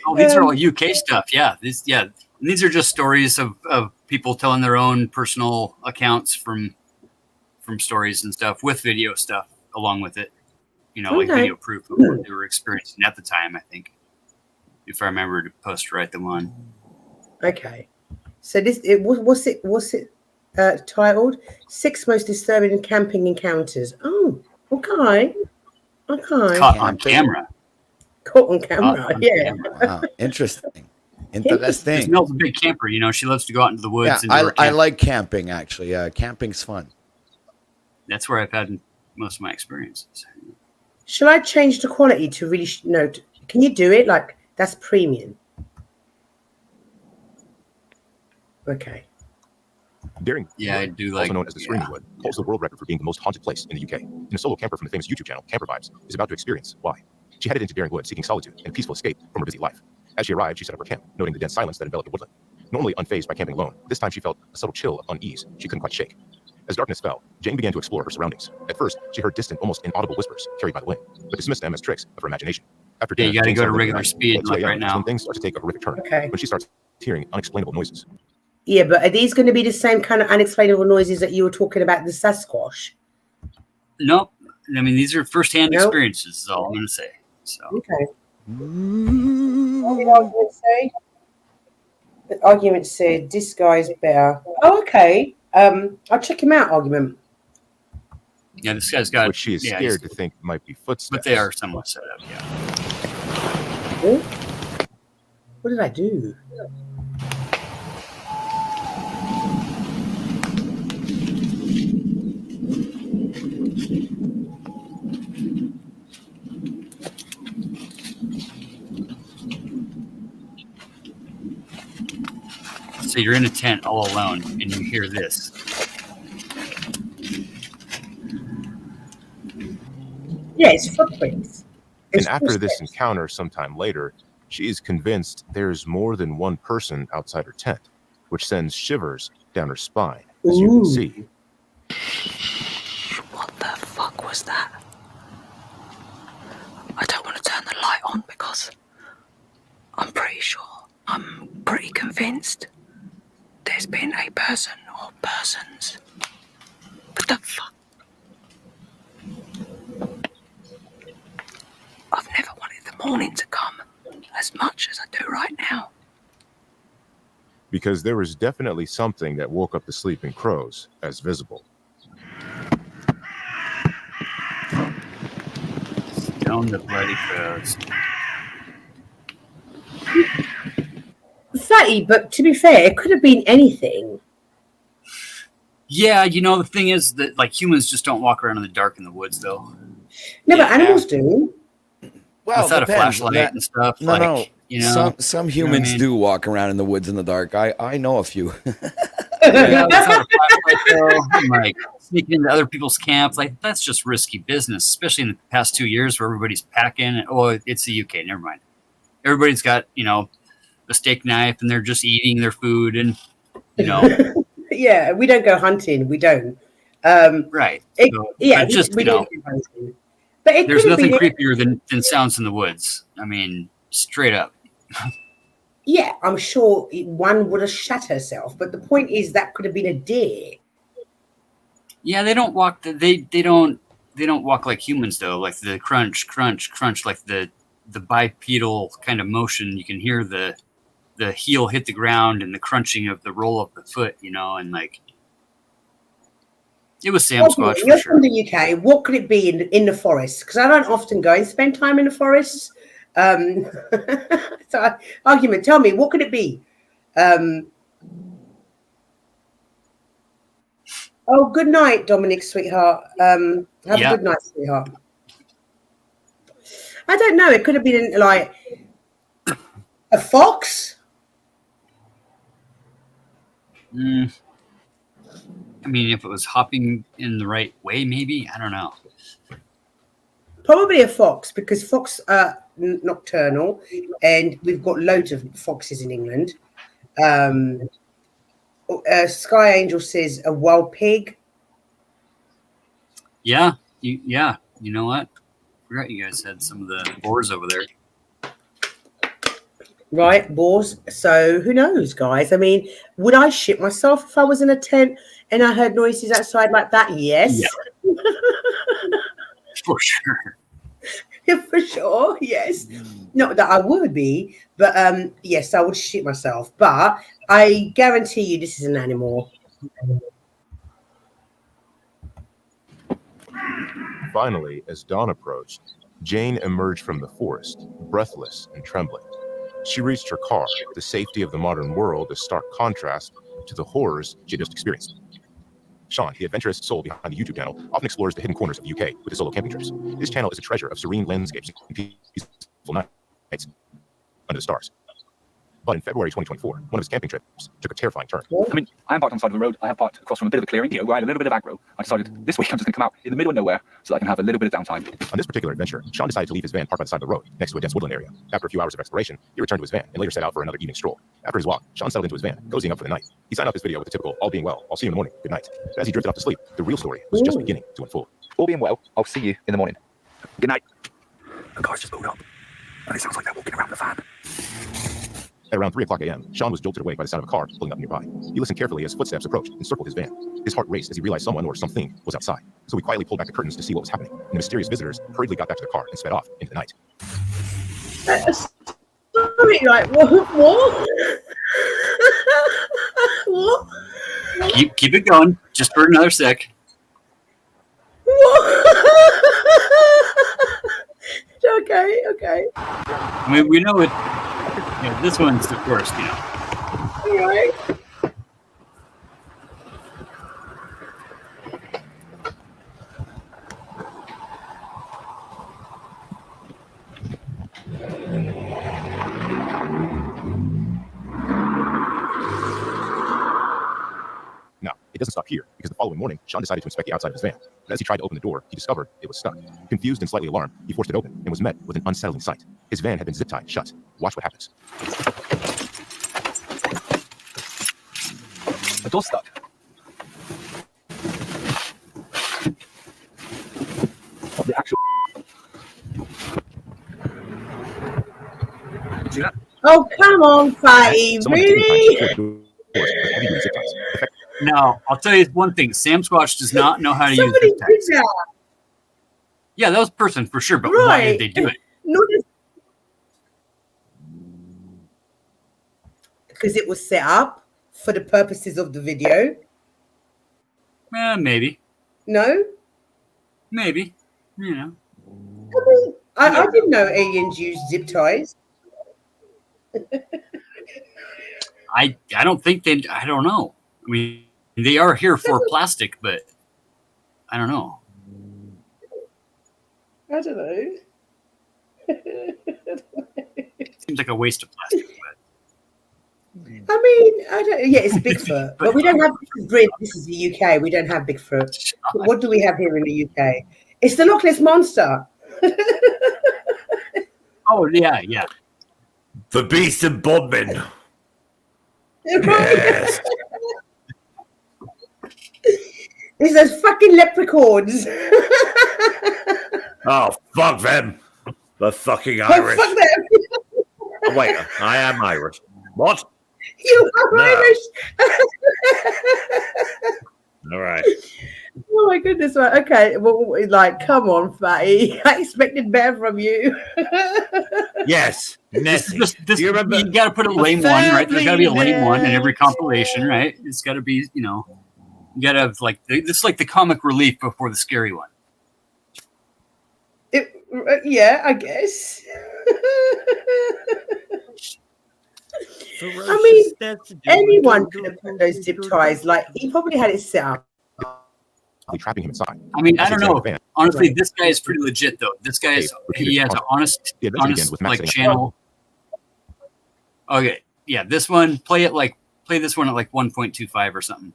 Oh, these are all UK stuff. Yeah, these are just stories of people telling their own personal accounts from stories and stuff with video stuff along with it. You know, like video proof of what they were experiencing at the time. I think, if I remember to post right the one. Okay, so what's it titled? 6 most disturbing camping encounters. Oh, okay. Caught on camera. Caught on camera. Yeah. Wow, interesting. Interesting. Mel's a big camper. You know, she loves to go out into the woods. Yeah, I like camping actually. Camping's fun. That's where I've had most of my experiences. Shall I change the quality to really? No, can you do it? Like that's premium. Okay. Daring, I do like. Also known as the Screaming Wood, holds the world record for being the most haunted place in the UK. And a solo camper from the famous YouTube channel Camper Vibes is about to experience why. She headed into Daring Wood seeking solitude and peaceful escape from her busy life. As she arrived, she set up her camp, noting the dense silence that enveloped the woodland. Normally unfazed by camping alone, this time she felt a subtle chill of unease she couldn't quite shake. As darkness fell, Jane began to explore her surroundings. At first, she heard distant, almost inaudible whispers carried by the wind, but dismissed them as tricks of her imagination. After dinner, you got to Jane go to started regular looking speed around, like right now. when things start to take a horrific turn. Okay. When she starts hearing unexplainable noises. Yeah, but are these going to be the same kind of unexplainable noises that you were talking about the Sasquatch? Nope. I mean, these are firsthand experiences. Is all I'm going to say. So. Okay. What did the argument say? The argument said this guy's better. Oh, okay. I'll check him out. Argument. Yeah, this guy's got. Which she is scared to think might be footsteps. But they are somewhat set up. Yeah. Oh, what did I do? So you're in a tent all alone, and you hear this. Yeah, it's footprints. And after this encounter sometime later, She is convinced there's more than one person outside her tent, which sends shivers down her spine, as you can see. What the fuck was that? I don't want to turn the light on because I'm pretty convinced there's been a person or persons. What the fuck? I've never wanted the morning to come as much as I do right now. Because there was definitely something that woke up the sleeping crows as visible. Down the bloody crows. Fatty, but to be fair, it could have been anything. Yeah, you know, the thing is that like humans just don't walk around in the dark in the woods, though. No, but animals do. Well, without a depends. flashlight and stuff. No, like, no. You know, Some humans do walk around in the woods in the dark. I know a few. Yeah, without a flashlight, though, and, like sneaking into other people's camps, like that's just risky business, especially in the past 2 years where everybody's packing. Oh, it's the UK. Never mind. Everybody's got, you know, a steak knife and they're just eating their food, and you know. Yeah, we don't go hunting. We don't. Right. Yeah, just we you know, don't go hunting. But it there's could have nothing been creepier than sounds in the woods. I mean, straight up. Yeah, I'm sure one would have shot herself. But the point is that could have been a deer. Yeah, they don't walk. They don't walk like humans though. Like the crunch, crunch, crunch, like the bipedal kind of motion. You can hear the heel hit the ground and the crunching of the roll of the foot. You know, and like it was Sasquatch for You're sure. from the UK. What could it be in the forest? Because I don't often go and spend time in the forests. So argument. Tell me, what could it be? Oh, good night, Dominic, sweetheart. Have a good night, sweetheart. I don't know. It could have been like a fox. I mean, if it was hopping in the right way, maybe. I don't know. Probably a fox, because fox are nocturnal, and we've got loads of foxes in England. Sky Angel says a wild pig. Yeah, you know what? I forgot you guys had some of the boars over there. Right, boars. So who knows, guys? I mean, would I shit myself if I was in a tent and I heard noises outside like that? Yes. Yeah. For sure. Yeah, for sure. Yes. Not that I would be, but yes, I would shit myself. But I guarantee you this is an animal. Finally, as dawn approached, Jane emerged from the forest, breathless and trembling. She reached her car, the safety of the modern world, a stark contrast to the horrors she had just experienced. Sean, the adventurous soul behind the YouTube channel, often explores the hidden corners of the UK with his solo camping trips. His channel is a treasure of serene landscapes and peaceful nights under the stars. But in February 2024, one of his camping trips took a terrifying turn. I mean, I am parked on the side of the road. I have parked across from a bit of a clearing, you know, where I had a little bit of aggro. I decided this week I'm just going to come out in the middle of nowhere so that I can have a little bit of downtime. On this particular adventure, Sean decided to leave his van parked by the side of the road, next to a dense woodland area. After a few hours of exploration, he returned to his van and later set out for another evening stroll. After his walk, Sean settled into his van, cozying up for the night. He signed off this video with the typical, all being well, I'll see you in the morning, good night. But as he drifted off to sleep, the real story was just beginning to unfold. All being well, I'll see you in the morning. Good night. The car's just pulled up, and it sounds like they're walking around the van. At around 3 o'clock a.m., Sean was jolted awake by the sound of a car pulling up nearby. He listened carefully as footsteps approached and circled his van. His heart raced as he realized someone or something was outside. So he quietly pulled back the curtains to see what was happening, and the mysterious visitors hurriedly got back to the car and sped off into the night. Sorry, like what? What? Keep it going, just for another sec. Okay. I mean, we know it. You know, this one's the worst, you know. All right. Now, It doesn't stop here, because the following morning, Sean decided to inspect the outside of his van. But as he tried to open the door, he discovered it was stuck. Confused and slightly alarmed, he forced it open and was met with an unsettling sight. His van had been zip-tied shut. Watch what happens. The door's stuck. The actual. See that? Oh, come on, Fatty. Someone Really? had taken doors with heavy-duty zip ties. Now, I'll tell you one thing. Sam Squatch does not know how to use Somebody zip did ties. that. Yeah, that was a person for sure, but why did Right. they do it? Not just because it was set up for the purposes of the video. Maybe. No? Maybe. You know. I mean, I didn't know aliens use zip ties. I don't think they. I don't know. I mean, they are here for plastic, but I don't know. I don't know. Seems like a waste of plastic. I mean, I don't. Yeah, it's Bigfoot, but we don't have Brit. This is the UK. We don't have Bigfoot. What do we have here in the UK? It's the Loch Ness monster. Oh yeah, yeah. The Beast and Bodmin. Yes. It's those fucking leprechauns. Oh, fuck them. The fucking Oh, Irish. fuck them. Oh, wait, I am Irish. What? You are No. Irish. All right. Oh my goodness! Right. Okay. Well, like, come on, Fatty. I expected better from you. Yes, Nessie. This, you remember? you got to put a lame one, right? There's got to be a lame one in every compilation, right? It's got to be, you know, you got to have like this is like the comic relief before the scary one. Yeah, I guess. I mean, anyone could have put those zip ties. Like, he probably had it set up. Trapping him inside. I mean, I As he don't examined know. the van, Honestly, this guy is pretty legit, though. This guy is he has an honest with Matt like saying- channel. Okay, yeah, this one play this one at like 1.25 or something.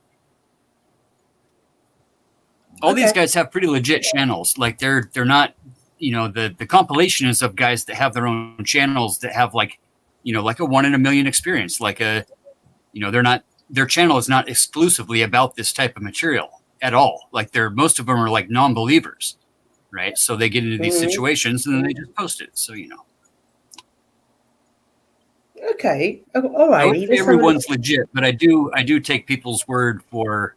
All these guys have pretty legit channels. Like they're not, you know, the compilation is of guys that have their own channels that have like, you know, like a 1 in a million experience. Like a, you know, their channel is not exclusively about this type of material at all. Like most of them are like non-believers, right? So they get into these situations and then they just post it. So, you know. Okay. All I right. would say everyone's legit, but I do take people's word for,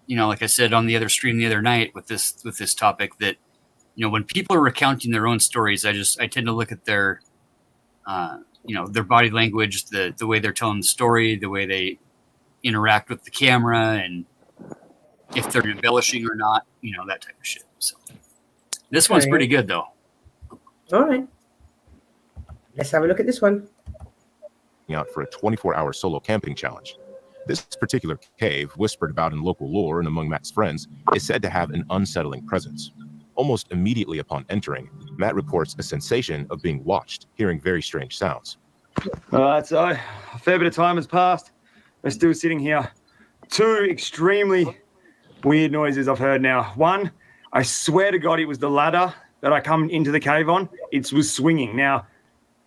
you know, like I said on the other stream the other night with this topic that, you know, when people are recounting their own stories, I tend to look at their, you know, their body language, the way they're telling the story, the way they interact with the camera, and if they're embellishing or not, you know, that type of shit. So this one's pretty good though. All right. Let's have a look at this one. out for a 24-hour solo camping challenge. This particular cave, whispered about in local lore and among Matt's friends, is said to have an unsettling presence. Almost immediately upon entering, Matt reports a sensation of being watched, hearing very strange sounds. All right, so a fair bit of time has passed. We're still sitting here. 2 extremely weird noises I've heard now. One, I swear to God, it was the ladder that I come into the cave on. It was swinging. Now,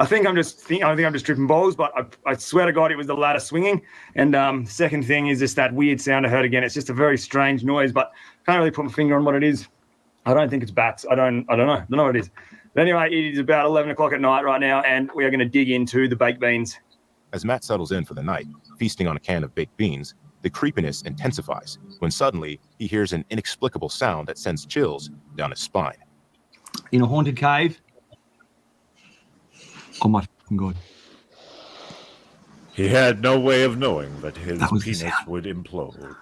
I think I'm just tripping balls, but I swear to God, it was the ladder swinging. And second thing is just that weird sound I heard again. It's just a very strange noise, but can't really put my finger on what it is. I don't think it's bats. I don't know what it is. But anyway, it is about 11 o'clock at night right now, and we are going to dig into the baked beans. As Matt settles in for the night, feasting on a can of baked beans, the creepiness intensifies when suddenly he hears an inexplicable sound that sends chills down his spine. In a haunted cave? Oh my fucking God. He had no way of knowing that his penis would implode.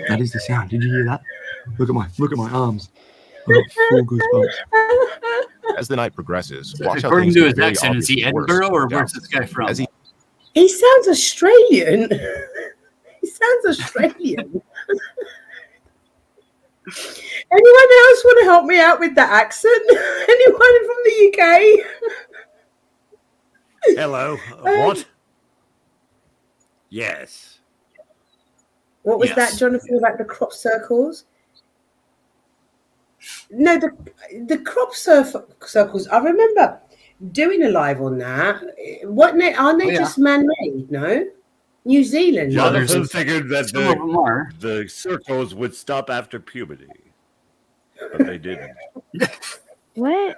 That is the sound. Did you hear that? Look at my arms. I've got full goosebumps. As the night progresses, watch how According things to get his very accent, is he obviously worse Edinburgh or no doubt. where's this guy from? As he He sounds Australian. He sounds Australian. Anyone else want to help me out with that accent? Anyone from the UK? Hello. What? Yes. What was that, Jonathan, about the crop circles? No, the crop circles. I remember doing a live on that. Aren't they just man-made? No, New Zealand. Jonathan figured that the circles would stop after puberty, but they didn't. What?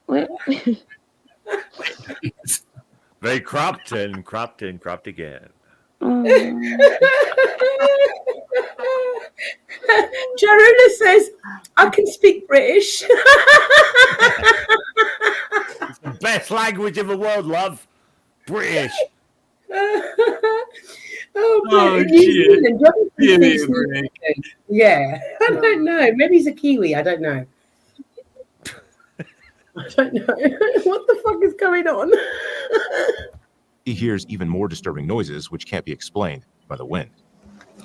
What? They cropped and cropped and cropped again. Jaruna says, I can speak British. It's the best language in the world, love. British. Yeah, I don't know. Maybe he's a Kiwi. I don't know. I don't know. What the fuck is going on? He hears even more disturbing noises which can't be explained by the wind.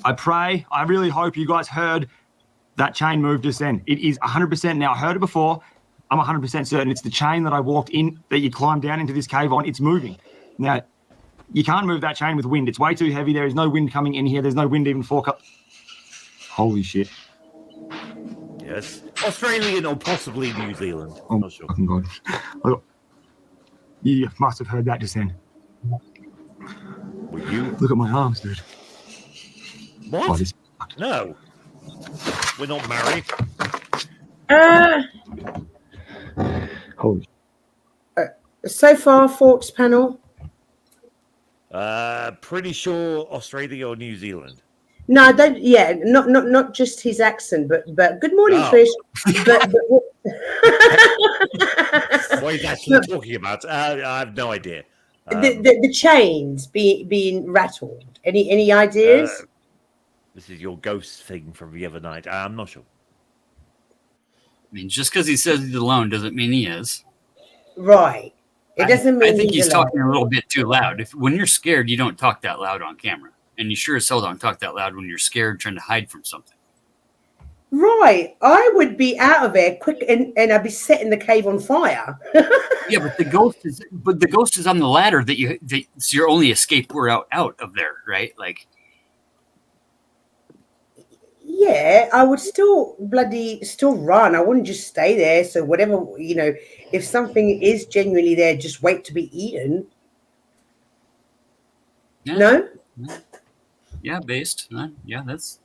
I really hope you guys heard that chain move just then. It is 100% now. I heard it before. I'm 100% certain it's the chain that I walked in, that you climbed down into this cave on. It's moving. Now, you can't move that chain with wind. It's way too heavy. There is no wind coming in here. There's no wind even for... Holy shit. Yes. Australian or possibly New Zealand. Oh, not sure. God. You must have heard that just then. Were you? Look at my arms, dude. What? No. We're not married. Holy. So far, thoughts panel. Pretty sure Australia or New Zealand. No, I don't. Yeah, not just his accent, but good morning, Trish. But what is actually talking about? I have no idea. The chains being rattled. Any ideas? This is your ghost thing from the other night. I'm not sure. I mean, just because he says he's alone doesn't mean he is. Right. It doesn't mean I think he's alone. talking a little bit too loud. When you're scared, you don't talk that loud on camera. And you sure as hell don't talk that loud when you're scared trying to hide from something. Right. I would be out of there quick and I'd be setting the cave on fire. Yeah, but the ghost is on the ladder it's your only escape. We're out of there, right? Like, yeah, I would still run. I wouldn't just stay there. So whatever, if something is genuinely there, just wait to be eaten. yeah. No? Yeah, based. Yeah, that's.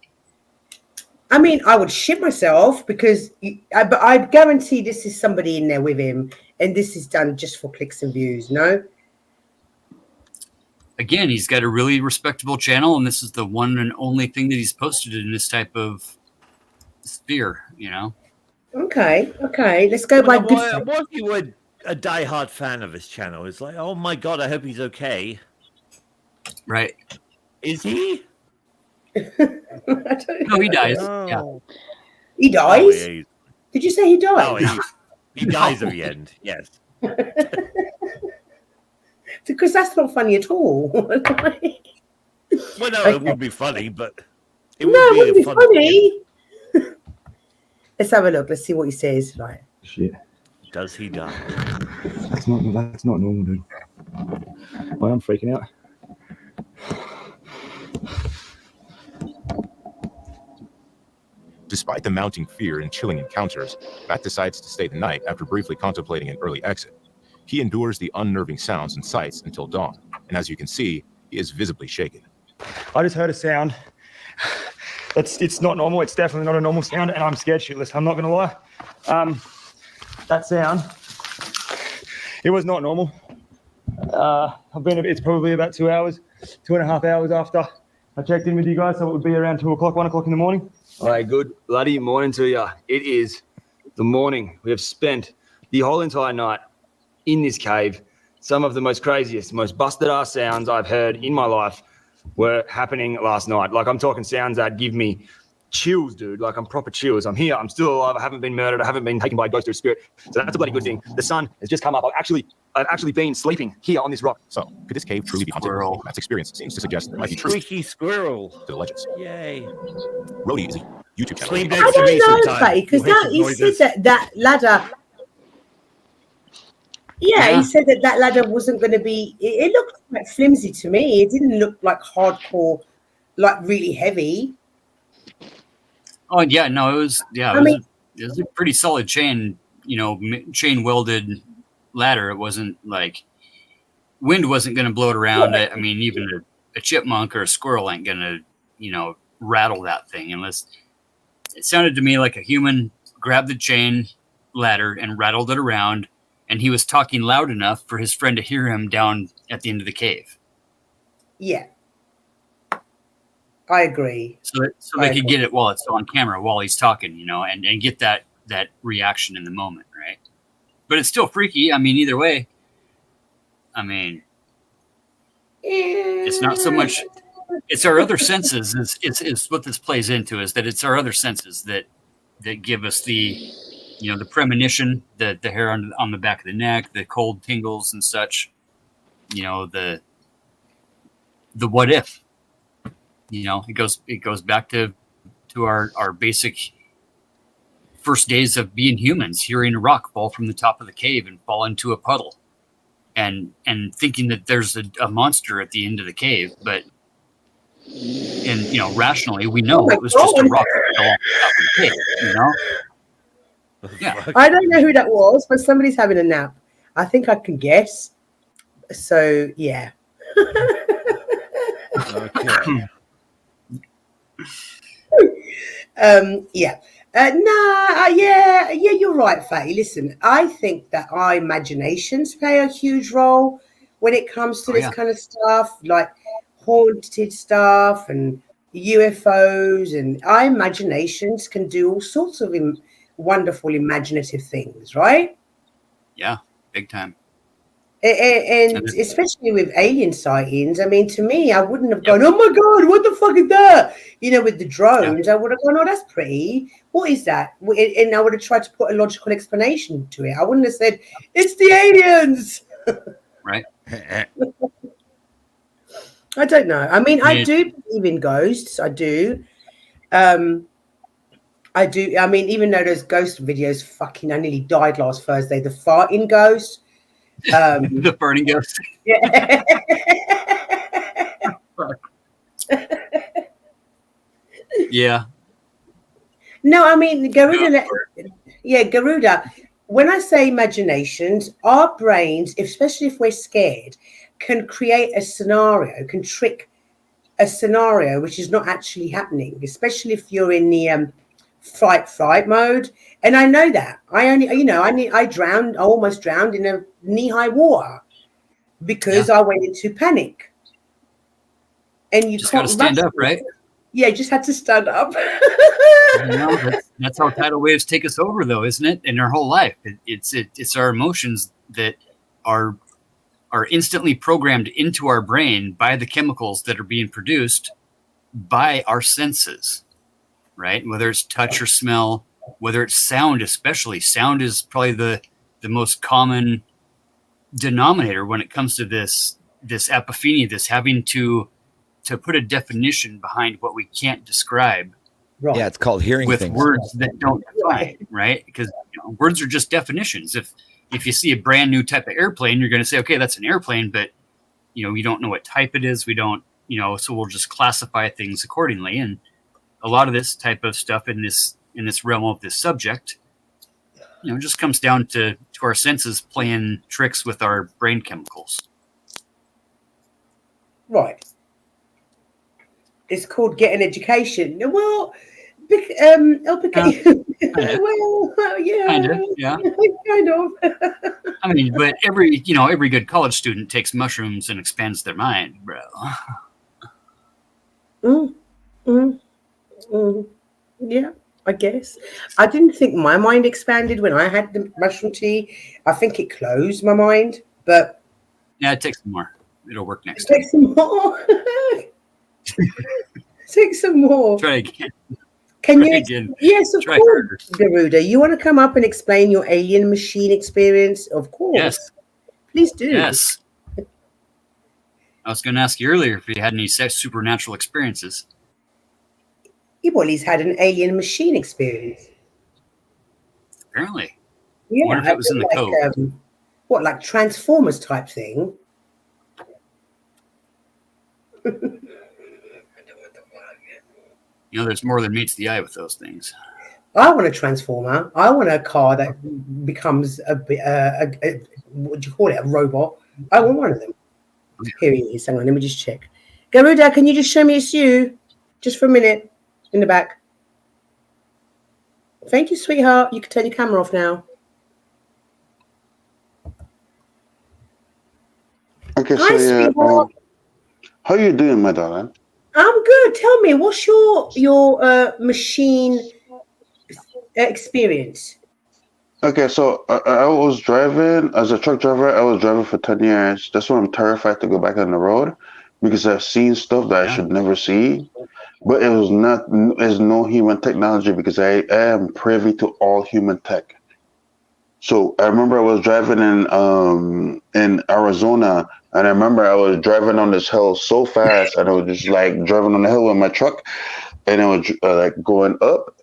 I mean, I would shit myself because but I guarantee this is somebody in there with him, and this is done just for clicks and views. No. Again, he's got a really respectable channel, and this is the one and only thing that he's posted in this type of sphere. Okay. Let's go by good. What if you were a diehard fan of his channel? It's like, oh my god, I hope he's okay. Right. Is he? No, he dies. Oh. Yeah. He dies? Oh, yeah, Did you say he died? Oh, he dies at the end, yes. Because that's not funny at all. Well, no, Okay. it would be funny, but It wouldn't be funny. Let's have a look. Let's see what he says. Right. Shit. Does he die? That's not normal, dude. Boy, I'm freaking out. Despite the mounting fear and chilling encounters, Matt decides to stay the night after briefly contemplating an early exit. He endures the unnerving sounds and sights until dawn, and as you can see, he is visibly shaken. I just heard a sound. It's not normal. It's definitely not a normal sound, and I'm scared shitless. I'm not going to lie. That sound, it was not normal. It's probably about 2.5 hours after I checked in with you guys, so it would be around 2 o'clock, 1 o'clock in the morning. All right, good bloody morning to you. It is the morning. We have spent the whole entire night in this cave. Some of the most craziest, most busted ass sounds I've heard in my life were happening last night. Like, I'm talking sounds that give me chills, dude. Like, I'm proper chills. I'm here. I'm still alive. I haven't been murdered. I haven't been taken by a ghost or a spirit. So that's a bloody good thing. The sun has just come up. I've actually been sleeping here on this rock. So, could this cave truly be haunted? Matt's experience seems to suggest there might be truth Squeaky squirrel. to the legends. Yay. Rhodey is a YouTube channel. Sleep I next to me don't know, sometime. Faye, because We'll hear he some noises. said that ladder. Yeah, he said that ladder wasn't going to be. It looked quite flimsy to me. It didn't look like hardcore like really heavy. Oh yeah, no, it was mean, it was a pretty solid chain, chain welded ladder. It wasn't like wind wasn't going to blow it around. I mean, even a chipmunk or a squirrel ain't going to, rattle that thing unless it sounded to me like a human grabbed the chain ladder and rattled it around, and he was talking loud enough for his friend to hear him down at the end of the cave. Yeah. I agree. So they could get it while it's on camera, while he's talking, and get that reaction in the moment, right? But it's still freaky. I mean, either way. I mean, it's not so much. It's our other senses. It's what this plays into is that it's our other senses that give us the, the premonition, the hair on the back of the neck, the cold tingles and such. The what if. It goes back to our basic first days of being humans, hearing a rock fall from the top of the cave and fall into a puddle, and thinking that there's a monster at the end of the cave, but rationally we know it was just a rock that fell off the top of the cave. Yeah, I don't know who that was, but somebody's having a nap. I think I can guess. So yeah. Okay. Yeah. Yeah, you're right, Fatty. Listen, I think that our imaginations play a huge role when it comes to this kind of stuff, like haunted stuff and UFOs, and our imaginations can do all sorts of wonderful imaginative things, right? Yeah, big time. And especially with alien sightings, I mean, to me, I wouldn't have gone, oh my God, what the fuck is that? With the drones, I would have gone, oh, that's pretty. What is that? And I would have tried to put a logical explanation to it. I wouldn't have said, it's the aliens. Right. I don't know. I mean, I do believe in ghosts. I do. I mean, even though those ghost videos, fucking, I nearly died last Thursday. The farting ghost. The burning ghost. Yeah. Yeah. No, I mean, Garuda. Yeah, Garuda. When I say imaginations, our brains, especially if we're scared, can create a scenario, can trick a scenario which is not actually happening, especially if you're in the fight mode. And I know that. I almost drowned in a knee-high water because I went into panic. And you just can't gotta stand up, right? Yeah, you just had to stand up. That's how tidal waves take us over, though, isn't it? In our whole life, it's our emotions that are instantly programmed into our brain by the chemicals that are being produced by our senses, right? Whether it's touch or smell, whether it's sound, especially sound is probably the most common denominator when it comes to this apophenia, this having to put a definition behind what we can't describe. Right. Yeah, it's called hearing with things. words that don't define, right? Because words are just definitions. If you see a brand new type of airplane, you're going to say, okay, that's an airplane, but you don't know what type it is. We don't, so we'll just classify things accordingly. And a lot of this type of stuff in this realm of this subject, just comes down to our senses playing tricks with our brain chemicals. Right. It's called Get an Education. Well, yeah. Kind of, yeah. Kind of. I mean, but every good college student takes mushrooms and expands their mind, bro. Yeah, I guess. I didn't think my mind expanded when I had the mushroom tea. I think it closed my mind, but yeah, it takes some more. It'll work next time. Take some more. Take some more. Try again. Can Try you? again. Yes, of Try course, Garuda. You want to come up and explain your alien machine experience? Of course. Yes. Please do. Yes. I was going to ask you earlier if you had any supernatural experiences. Yeah, well, he's had an alien machine experience. Apparently. Yeah. I wonder if it was in the code. What, like Transformers type thing? You know, there's more than meets the eye with those things. I want a transformer. I want a car that becomes a what do you call it? A robot. I want one of them. Here he is. Hang on, let me just check. Garuda, can you just show me it's you? Just for a minute. In the back. Thank you, sweetheart. You can turn your camera off now. Okay, Hi, so yeah, sweetheart. how you doing, my darling? I'm good. Tell me, what's your machine experience? Okay, so I was driving as a truck driver. I was driving for 10 years. That's why I'm terrified to go back on the road because I've seen stuff that I should never see. But it was not, it's no human technology because I am privy to all human tech. So I remember I was driving in Arizona, and I remember I was driving on this hill so fast, and I was just like driving on the hill with my truck, and I was like going up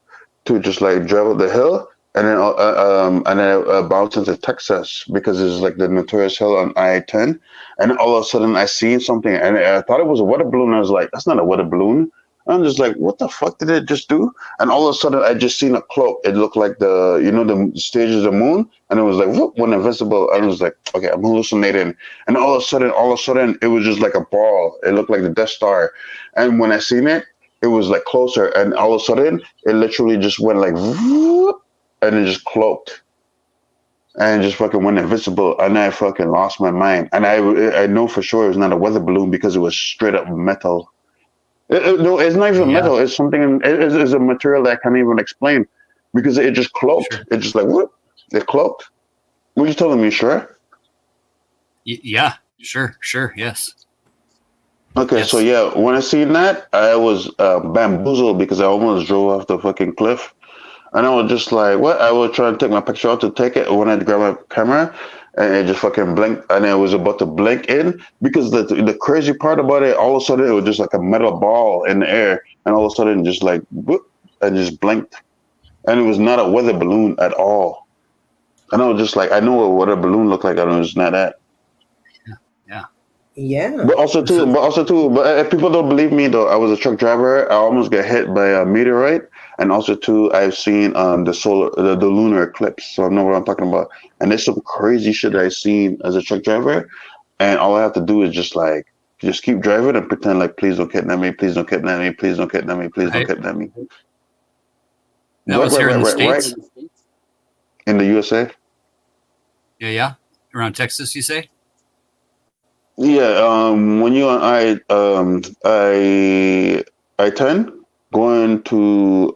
to just like drive up the hill, and then bounced into Texas because it's like the notorious hill on I-10, and all of a sudden I seen something, and I thought it was a weather balloon. I was like, that's not a weather balloon. I'm just like, what the fuck did it just do? And all of a sudden, I just seen a cloak. It looked like the stage of the moon, and it was like, whoop, went invisible. I was like, okay, I'm hallucinating. And all of a sudden, it was just like a ball. It looked like the Death Star. And when I seen it, it was like closer, and all of a sudden, it literally just went like, whoop, and it just cloaked. And it just fucking went invisible, and I fucking lost my mind. And I know for sure it was not a weather balloon because it was straight up metal. No, it's not even metal. It's something. It's a material that I can't even explain because it just cloaked. Sure. It just like whoop, it cloaked. Were you telling me? Sure. Yeah. Sure. Yes. Okay, yes. So yeah, when I seen that, I was bamboozled because I almost drove off the fucking cliff, and I was just like, "What?" I was trying to take my picture out to take it when I grabbed my camera. And it just fucking blinked, and it was about to blink in because the crazy part about it, all of a sudden it was just like a metal ball in the air, and all of a sudden just like whoop, and just blinked, and it was not a weather balloon at all. And I was just like, I know what a balloon looked like, and it was not that. Yeah. But also too, if people don't believe me though, I was a truck driver. I almost got hit by a meteorite, and also too, I've seen the lunar eclipse, so I know what I'm talking about. And there's some crazy shit that I've seen as a truck driver, and all I have to do is just keep driving and pretend like, please don't kidnap me, please don't kidnap me, please don't kidnap me, please don't kidnap me. That was here in the States? In the USA. Yeah. Around Texas, you say? Yeah, when you on I-10 going to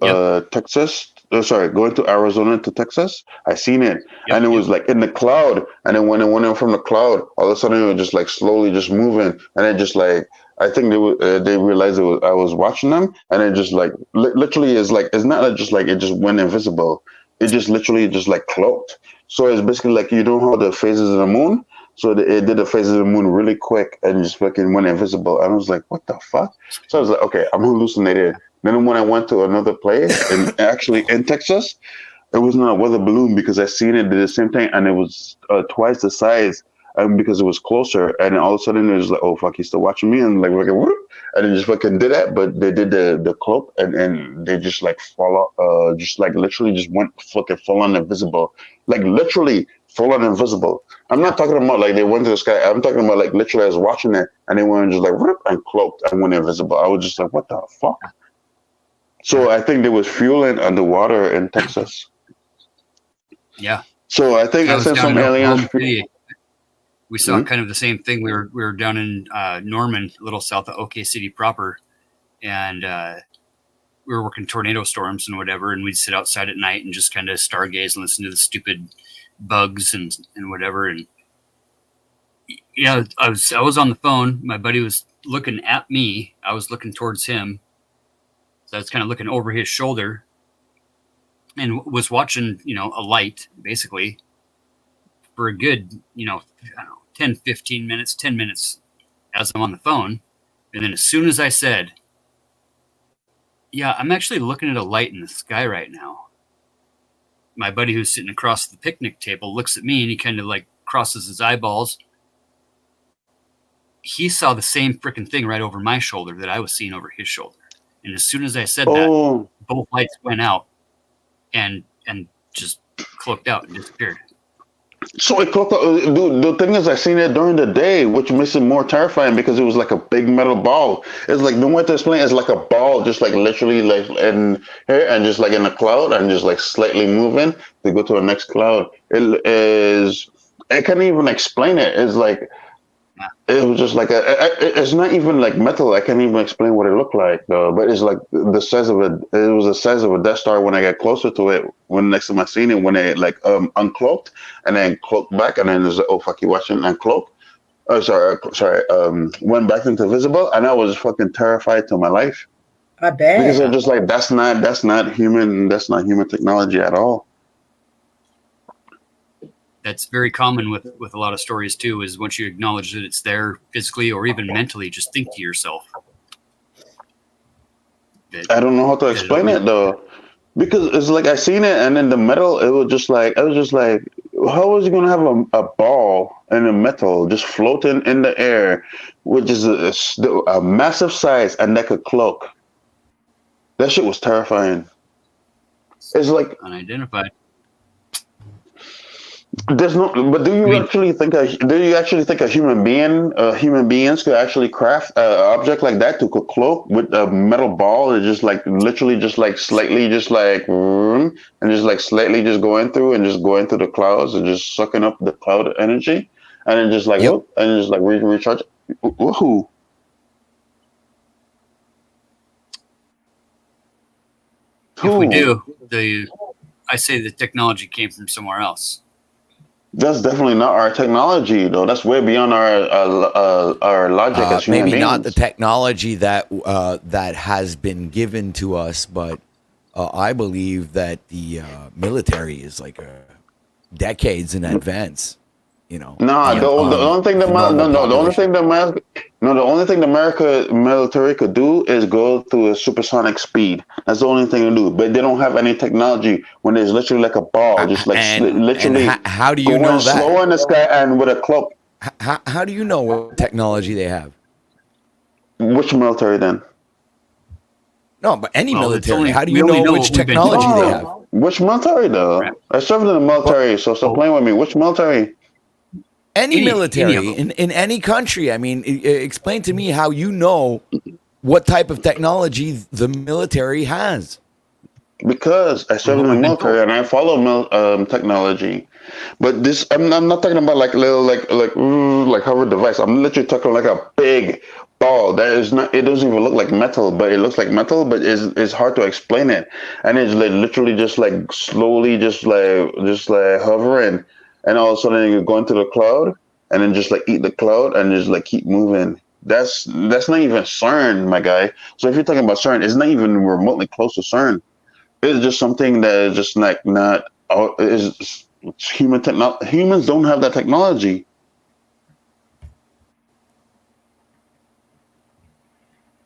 Texas, going to Arizona to Texas, I seen it, and it was like in the cloud, and then when it went in from the cloud, all of a sudden it was just like slowly just moving, and it just like I think they realized I was watching them, and it just like literally is like it's not just like it just went invisible, it just literally just like cloaked. So it's basically like you know how the phases of the moon. So it did the phases of the moon really quick and just fucking went invisible. And I was like, what the fuck? So I was like, okay, I'm hallucinated. Then when I went to another place, and actually in Texas, it was not a weather balloon because I seen it did the same thing, and it was twice the size because it was closer. And then all of a sudden it was like, oh fuck, he's still watching me, and like whoop, and it just fucking did that. But they did the cloak, and they just like fall out, just like literally just went fucking full on invisible, like literally full on invisible. I'm not talking about like they went to the sky. I'm talking about like literally I was watching it, and they went just like whoop, and cloaked and went invisible. I was just like, what the fuck? So I think there was fueling underwater in Texas. Yeah. So I think I sent some aliens. We saw kind of the same thing. We were down in Norman, a little south of OK City proper, and we were working tornado storms and whatever. And we'd sit outside at night and just kind of stargaze and listen to the stupid bugs and whatever. And yeah, I was on the phone. My buddy was looking at me. I was looking towards him. So I was kind of looking over his shoulder and was watching, a light basically for a good, 10, 15 minutes, 10 minutes as I'm on the phone. And then as soon as I said, yeah, I'm actually looking at a light in the sky right now, my buddy who's sitting across the picnic table looks at me and he kind of like crosses his eyeballs. He saw the same freaking thing right over my shoulder that I was seeing over his shoulder. And as soon as I said that, both lights went out and just cloaked out and disappeared. So it cloaked out. Dude, the thing is, I seen it during the day, which makes it more terrifying because it was like a big metal ball. It's like, the way to explain it, it's like a ball, just like literally like in here and just like in a cloud and just like slightly moving to go to the next cloud. It is, I can't even explain it. It's like, it was just like it's not even like metal. I can't even explain what it looked like though. But it's like the size of it. It was the size of a Death Star when I got closer to it. When next time I seen it, when it like uncloaked and then cloaked back, and then there's like, oh fuck, you watching uncloak? Oh sorry. Went back into visible, and I was fucking terrified to my life. I bet. Because I'm just like, that's not human. That's not human technology at all. That's very common with a lot of stories too, is once you acknowledge that it's there physically or even mentally, just think to yourself. I don't know how to explain it though. Because it's like I seen it and in the metal, I was just like, how was you gonna have a ball in the metal just floating in the air, which is a massive size and like a cloak? That shit was terrifying. It's like unidentified. There's no, but do you actually think a human beings could actually craft an object like that to cloak with a metal ball and just like literally just like slightly just like and just like slightly just going through the clouds and just sucking up the cloud energy and then just like whoop, and just like recharge. Woohoo! If we do, I say the technology came from somewhere else. That's definitely not our technology, though. That's way beyond our logic as human maybe beings. not the technology that has been given to us, but I believe that the military is like decades in advance. You know, the only thing the America military could do is go to a supersonic speed. That's the only thing to do. But they don't have any technology when there's literally like a ball, just like literally. How do you know that? Slow in the sky and with a cloak. How do you know what technology they have? Which military then? No, but any military. How do you know which technology they have? Which military though? I served in the military, so stop playing with me. Which military? Any military in any country. I mean, explain to me how you know what type of technology the military has. Because I serve in the military and I follow technology. But this, I'm not talking about like little like hover device. I'm literally talking like a big ball that is not. It doesn't even look like metal, but it looks like metal. But it's hard to explain it, and it's like literally just like slowly, just like hovering. And all of a sudden you go into the cloud and then just like eat the cloud and just like keep moving. That's not even CERN, my guy. So if you're talking about CERN, it's not even remotely close to CERN. It's just something that is just like not is human technology. Humans don't have that technology.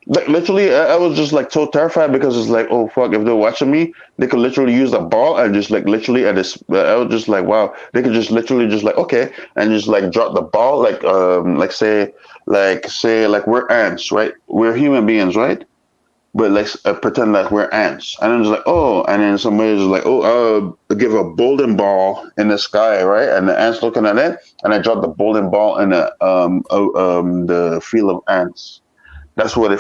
Like literally, I was just like so terrified because it's like, oh fuck, if they're watching me, they could literally use a ball and just like literally at this. I was just like, wow, they could just literally just like okay, and just like drop the ball, like say we're ants, right? We're human beings, right? But let's pretend like we're ants, and then it's like oh, and then somebody's like give a bowling ball in the sky, right? And the ants looking at it, and I drop the bowling ball in the field of ants. That's what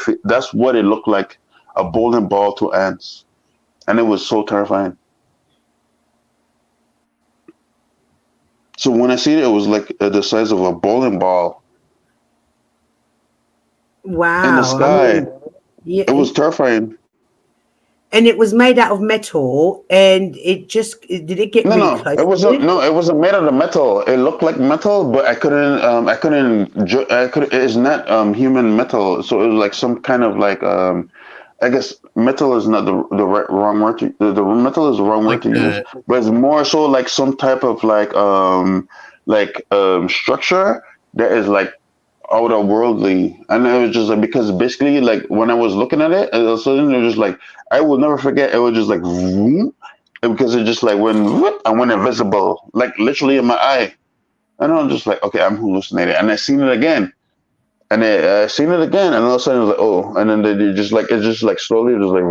it looked like, a bowling ball to ants, and it was so terrifying. So when I see it, it was like the size of a bowling ball. Wow! In the sky, I mean, yeah, it was terrifying. And it was made out of metal, and it just did it get really close? It wasn't made out of metal. It looked like metal, but I couldn't. It's not human metal, so it was like some kind of like I guess metal is not the wrong word to the metal is the wrong word to use, but it's more so like some type of structure that is like outerworldly, and it was just like because basically like when I was looking at it, all of a sudden it was just like I will never forget. It was just like vroom, because it just like went invisible, like literally in my eye, and I was just like, okay, I'm hallucinating, and I seen it again, And then I seen it again, and all of a sudden it was like, oh, and then they just like it's just like slowly, just like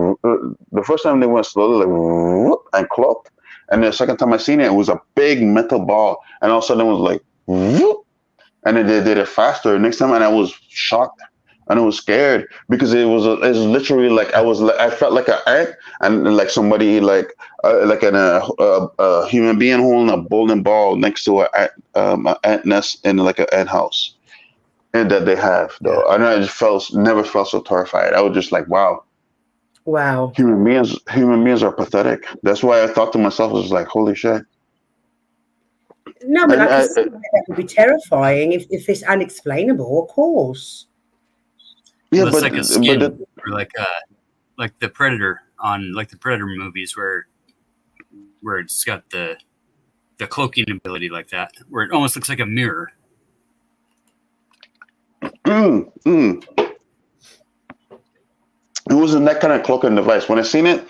the first time they went slowly, like whoop, and clocked, and the second time I seen it, it was a big metal ball, and all of a sudden it was like whoop, and then they did it faster next time, and I was shocked. And I was scared because it was literally like I felt like an ant and like somebody like a human being holding a bowling ball next to a ant nest in like an ant house, and that they have though. And I just never felt so terrified. I was just like, wow, human beings are pathetic. That's why I thought to myself, I was like, holy shit. No, but I can see that would be terrifying if it's unexplainable, of course. Yeah, well, it's but like a skin, or like the Predator on like the Predator movies where it's got the cloaking ability like that, where it almost looks like a mirror. It wasn't that kind of cloaking device. When I seen it,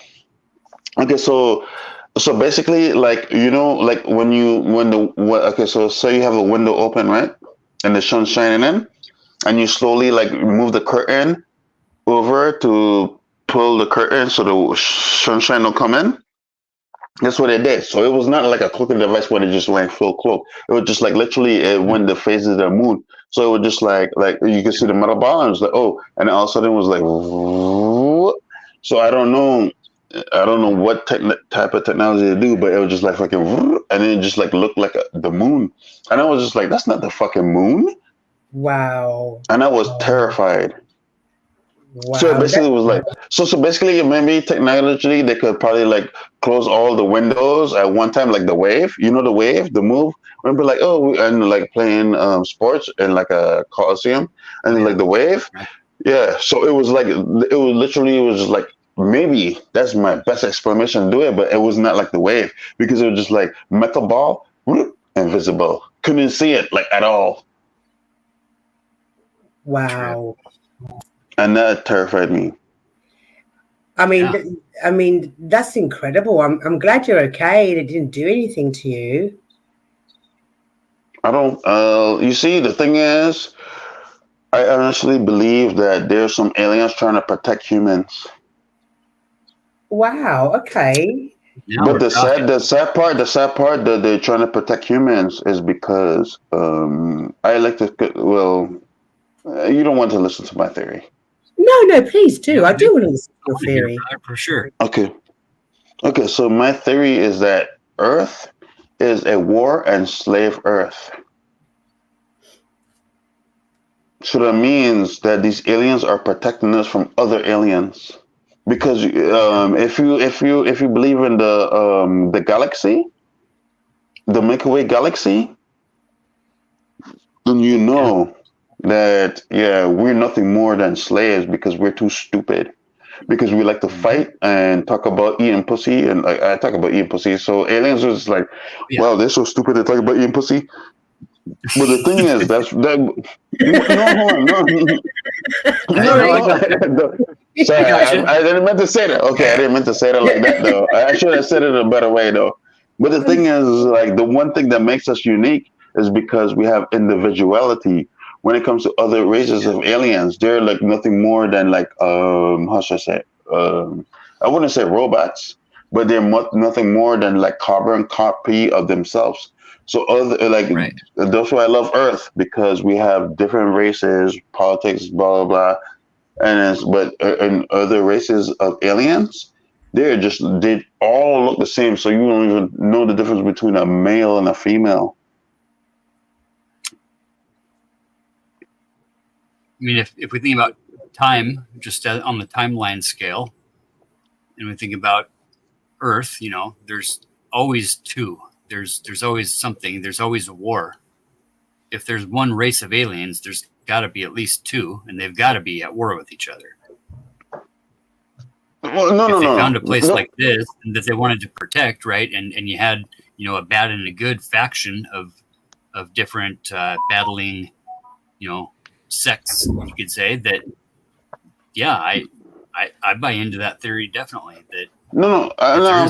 okay, so basically, like like so say you have a window open, right, and the sun's shining in, and you slowly like move the curtain over to pull the curtain so the sunshine will come in. That's what it did. So it was not like a cloaking device when it just went full cloak. It was just like literally when the phases of the moon. So it was just like you could see the metal ball, and it was like, oh, and all of a sudden it was like, so I don't know what type of technology they do, but it was just like fucking, and then it just like looked like the moon, and I was just like, that's not the fucking moon. Wow. And I was terrified. Wow. So basically, it was like so basically, maybe technologically they could probably like close all the windows at one time, like the wave. You know, the wave, the move. Remember, like and like playing sports in like a coliseum, and then like the wave. Yeah. So it was like it was just like maybe that's my best explanation to do it, but it was not like the wave because it was just like metal ball, whoop, invisible. Couldn't see it like at all. Wow. And that terrified me. I mean, that's incredible. I'm glad you're okay. It didn't do anything to you. I don't. You see, the thing is, I honestly believe that there's some aliens trying to protect humans. Well, okay. But the sad part that they're trying to protect humans is because I like to. Well, you don't want to listen to my theory. No, please do. I do want to listen to your theory. For sure. Okay. So my theory is that Earth is a war and slave Earth. So that means that these aliens are protecting us from other aliens. Because if you believe in the galaxy, the Milky Way galaxy, then you know that we're nothing more than slaves because we're too stupid. Because we like to fight and talk about eating pussy, and like I talk about eating pussy. So aliens are just like, wow, they're so stupid to talk about eating pussy. But the thing is, Sorry, I didn't meant to say that. Okay, I didn't meant to say that like that though. I should have said it in a better way though. But the thing is, like the one thing that makes us unique is because we have individuality. When it comes to other races of aliens, they're like nothing more than like how should I say it? I wouldn't say robots, but they're nothing more than like carbon copy of themselves. So that's why I love Earth, because we have different races, politics, blah blah blah, and other races of aliens, they all look the same. So you don't even know the difference between a male and a female. I mean, if we think about time, just on the timeline scale, and we think about Earth, there's always two. There's always something. There's always a war. If there's one race of aliens, there's got to be at least two, and they've got to be at war with each other. Well, if they found a place like this that they wanted to protect, right, and you had a bad and a good faction of different battling, sects, you could say that. Yeah, I buy into that theory definitely. No, I'm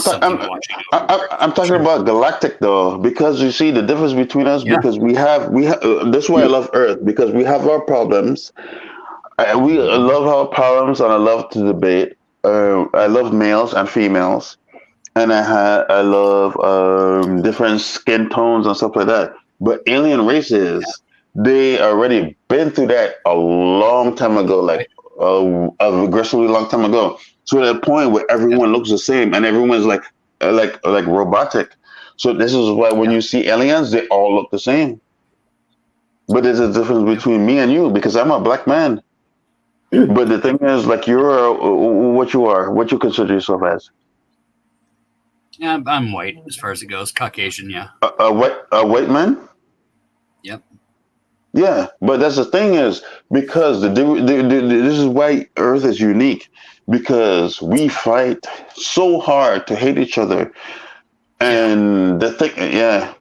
talking about galactic though, because you see the difference between us. Yeah. Because we have. That's why I love Earth, because we have our problems. We love our problems, and I love to debate. I love males and females, and I love different skin tones and stuff like that. But alien races, they already been through that a long time ago, like a aggressively long time ago. To that point where everyone looks the same and everyone's like robotic. So this is why when you see aliens, they all look the same. But there's a difference between me and you because I'm a black man. But the thing is, like, you're what you consider yourself as. Yeah, I'm white as far as it goes. Caucasian, yeah. A white man. Yep. Yeah, but that's the thing is because this is why Earth is unique because we fight so hard to hate each other, and the thing,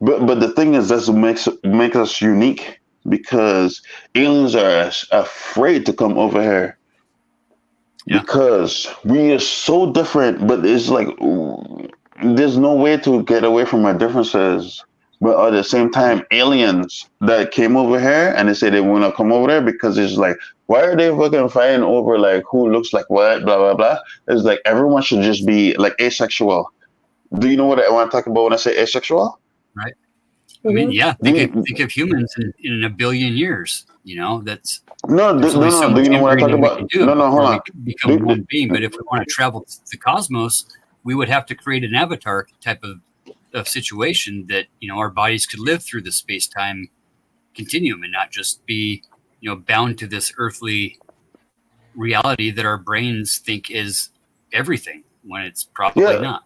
but the thing is that's what makes us unique because aliens are afraid to come over here because we are so different. But it's like there's no way to get away from our differences. But at the same time, aliens that came over here and they say they want to come over there because it's like, why are they fucking fighting over like who looks like what, blah blah blah? It's like everyone should just be like asexual. Do you know what I want to talk about when I say asexual? Right. I mean, yeah. Think of humans in a billion years. You know, that's there's only so much do you know what I talk inbreeding we about? can do No, hold on. become one being. But if we want to travel the cosmos, we would have to create an avatar type of situation that our bodies could live through the space-time continuum and not just be bound to this earthly reality that our brains think is everything when it's probably not.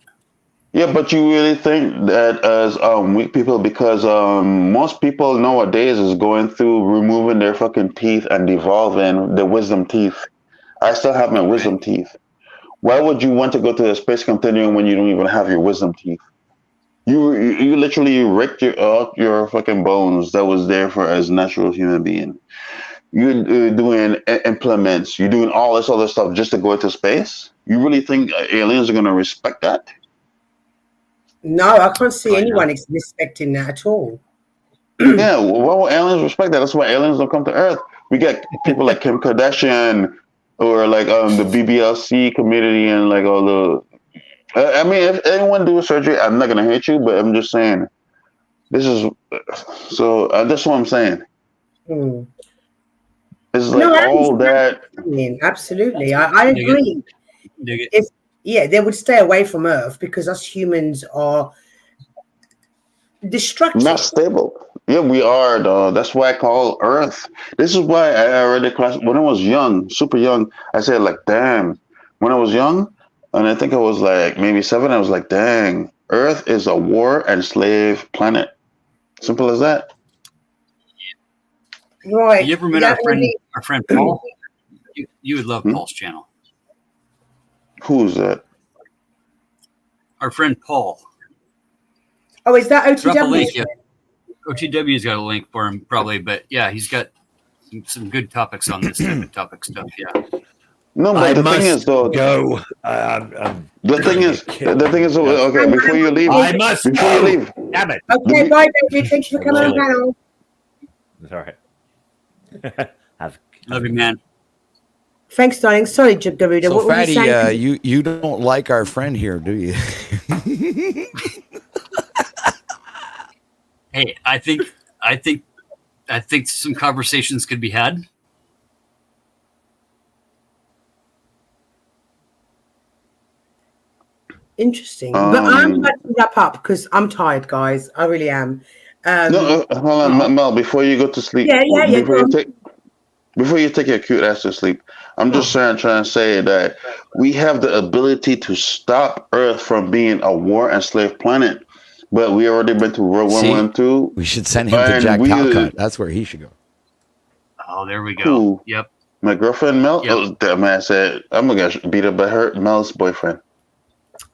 Yeah, but you really think that as weak people because most people nowadays is going through removing their fucking teeth and devolving the wisdom teeth. I still have my wisdom teeth. Why would you want to go to the space continuum when you don't even have your wisdom teeth? You literally ripped your fucking bones that was there for as natural human being. You're doing implements. You're doing all this other stuff just to go into space. You really think aliens are gonna respect that? No, I can't see anyone respecting that at all. Yeah, why would aliens respect that? That's why aliens don't come to Earth. We get people like Kim Kardashian or like the BBLC community and like all the. I mean, if anyone do a surgery, I'm not gonna hate you, but I'm just saying, this is so. That's what I'm saying. It's like all that. Absolutely, I agree. If they would stay away from Earth because us humans are destructive. Not stable. Yeah, we are though. That's why I call Earth. This is why I already when I was young, super young. I said like, damn. When I was young. And I think I was like maybe 7. I was like, dang, Earth is a war and slave planet. Simple as that. Right. You ever met our friend Paul? You would love Paul's channel. Who's that? Our friend Paul. Oh, is that OTW? Drop a link, yeah. OTW's got a link for him probably, but yeah, he's got some good topics on this type of topic stuff. Yeah. No, but the thing is, though, go. The thing is, okay. Before you leave, I must before go. you leave. Damn it. Okay, bye, baby. Thanks for coming on the panel. It's all right. Love you, man. Thanks, darling. Sorry, Garuda. So, what were Fatty, you saying? you don't like our friend here, do you? Hey, I think some conversations could be had. Interesting. But I'm about to wrap up because I'm tired, guys. I really am. No, hold on, Mel. Before you go to sleep, before you take your cute ass to sleep, I'm just trying to say that we have the ability to stop Earth from being a war and slave planet, but we already been through World War I, II. We should send him to Jack Talcott. That's where he should go. Oh, there we go. Who? Yep. My girlfriend Mel. Yep. Oh, that man said I'm gonna get beat up by her. Mel's boyfriend.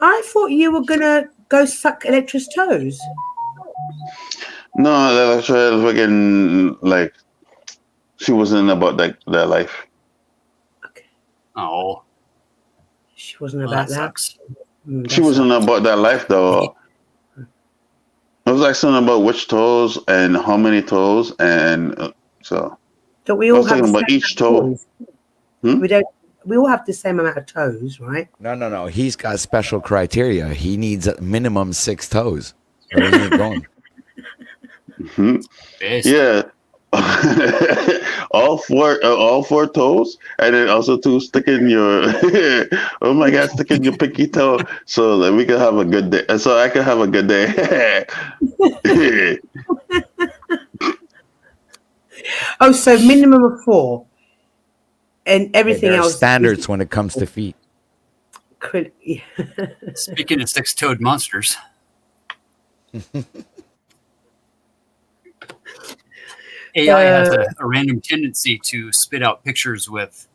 I thought you were gonna go suck Electra's toes. No, Electra was fucking like she wasn't about that life. Oh, she wasn't about that. Sucks. She wasn't about that life though. It was like something about which toes and how many toes, and so. Don't we I all was have talking the about same each amount of toe. toes? We don't. We all have the same amount of toes, right? No. He's got special criteria. He needs a minimum 6 toes. Where he ain't going. Yeah. all four toes, and then also 2 stick in your oh my god, stick in your pinky toe, so that we can have a good day. So I can have a good day. Oh, so minimum of 4, and everything There are else. standards when it comes to feet. Speaking of 6-toed monsters. AI has a random tendency to spit out pictures with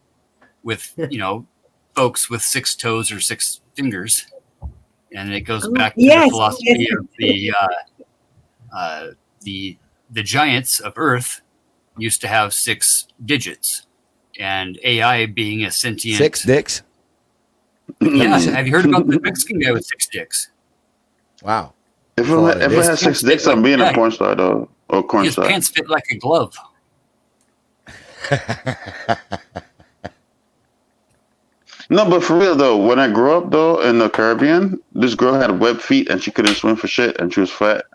folks with 6 toes or 6 fingers, and it goes back to the philosophy of the giants of Earth used to have 6 digits, and AI being a sentient 6 dicks. Yeah, have you heard about the Mexican guy with 6 dicks? Wow. If I have 6 dicks, I'm being a porn star though, or corn His star. pants fit like a glove. No, but for real though, when I grew up though in the Caribbean, this girl had webbed feet and she couldn't swim for shit, and she was fat.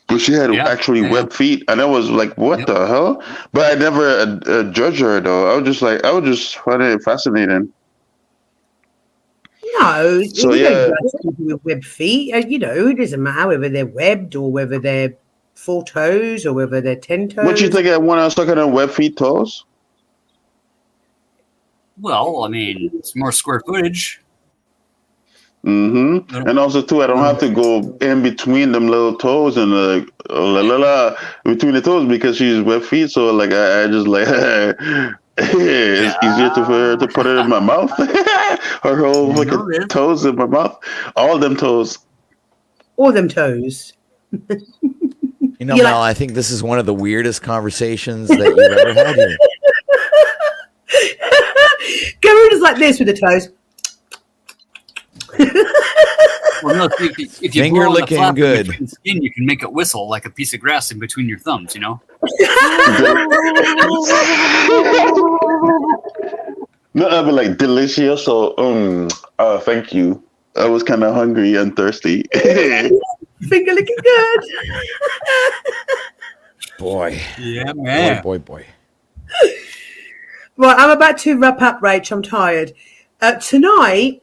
But she had webbed feet, and I was like, "What the hell?" But I never judged her though. I was just find it fascinating. No, So, we yeah. don't judge people with webbed feet. It doesn't matter whether they're webbed or whether they're 4 toes or whether they're 10 toes. What you think when I was talking on webbed feet toes? Well, I mean, it's more square footage. Mm-hmm. And also too, I don't have to go in between them little toes and between the toes because she's webbed feet. So like I just like it's easier for her to put it in my mouth. Her whole fucking toes in my mouth, all them toes. All them toes. Mel, I think this is one of the weirdest conversations that you've ever had here. Cameron is like this with the toes. Well, no, if you Finger blow on the licking flap good. between the skin, you can make it whistle like a piece of grass in between your thumbs. No, I'd be like delicious. So, thank you. I was kind of hungry and thirsty. Finger looking good. Boy. Yeah, man. Boy. Right, I'm about to wrap up, Rach. I'm tired. Tonight,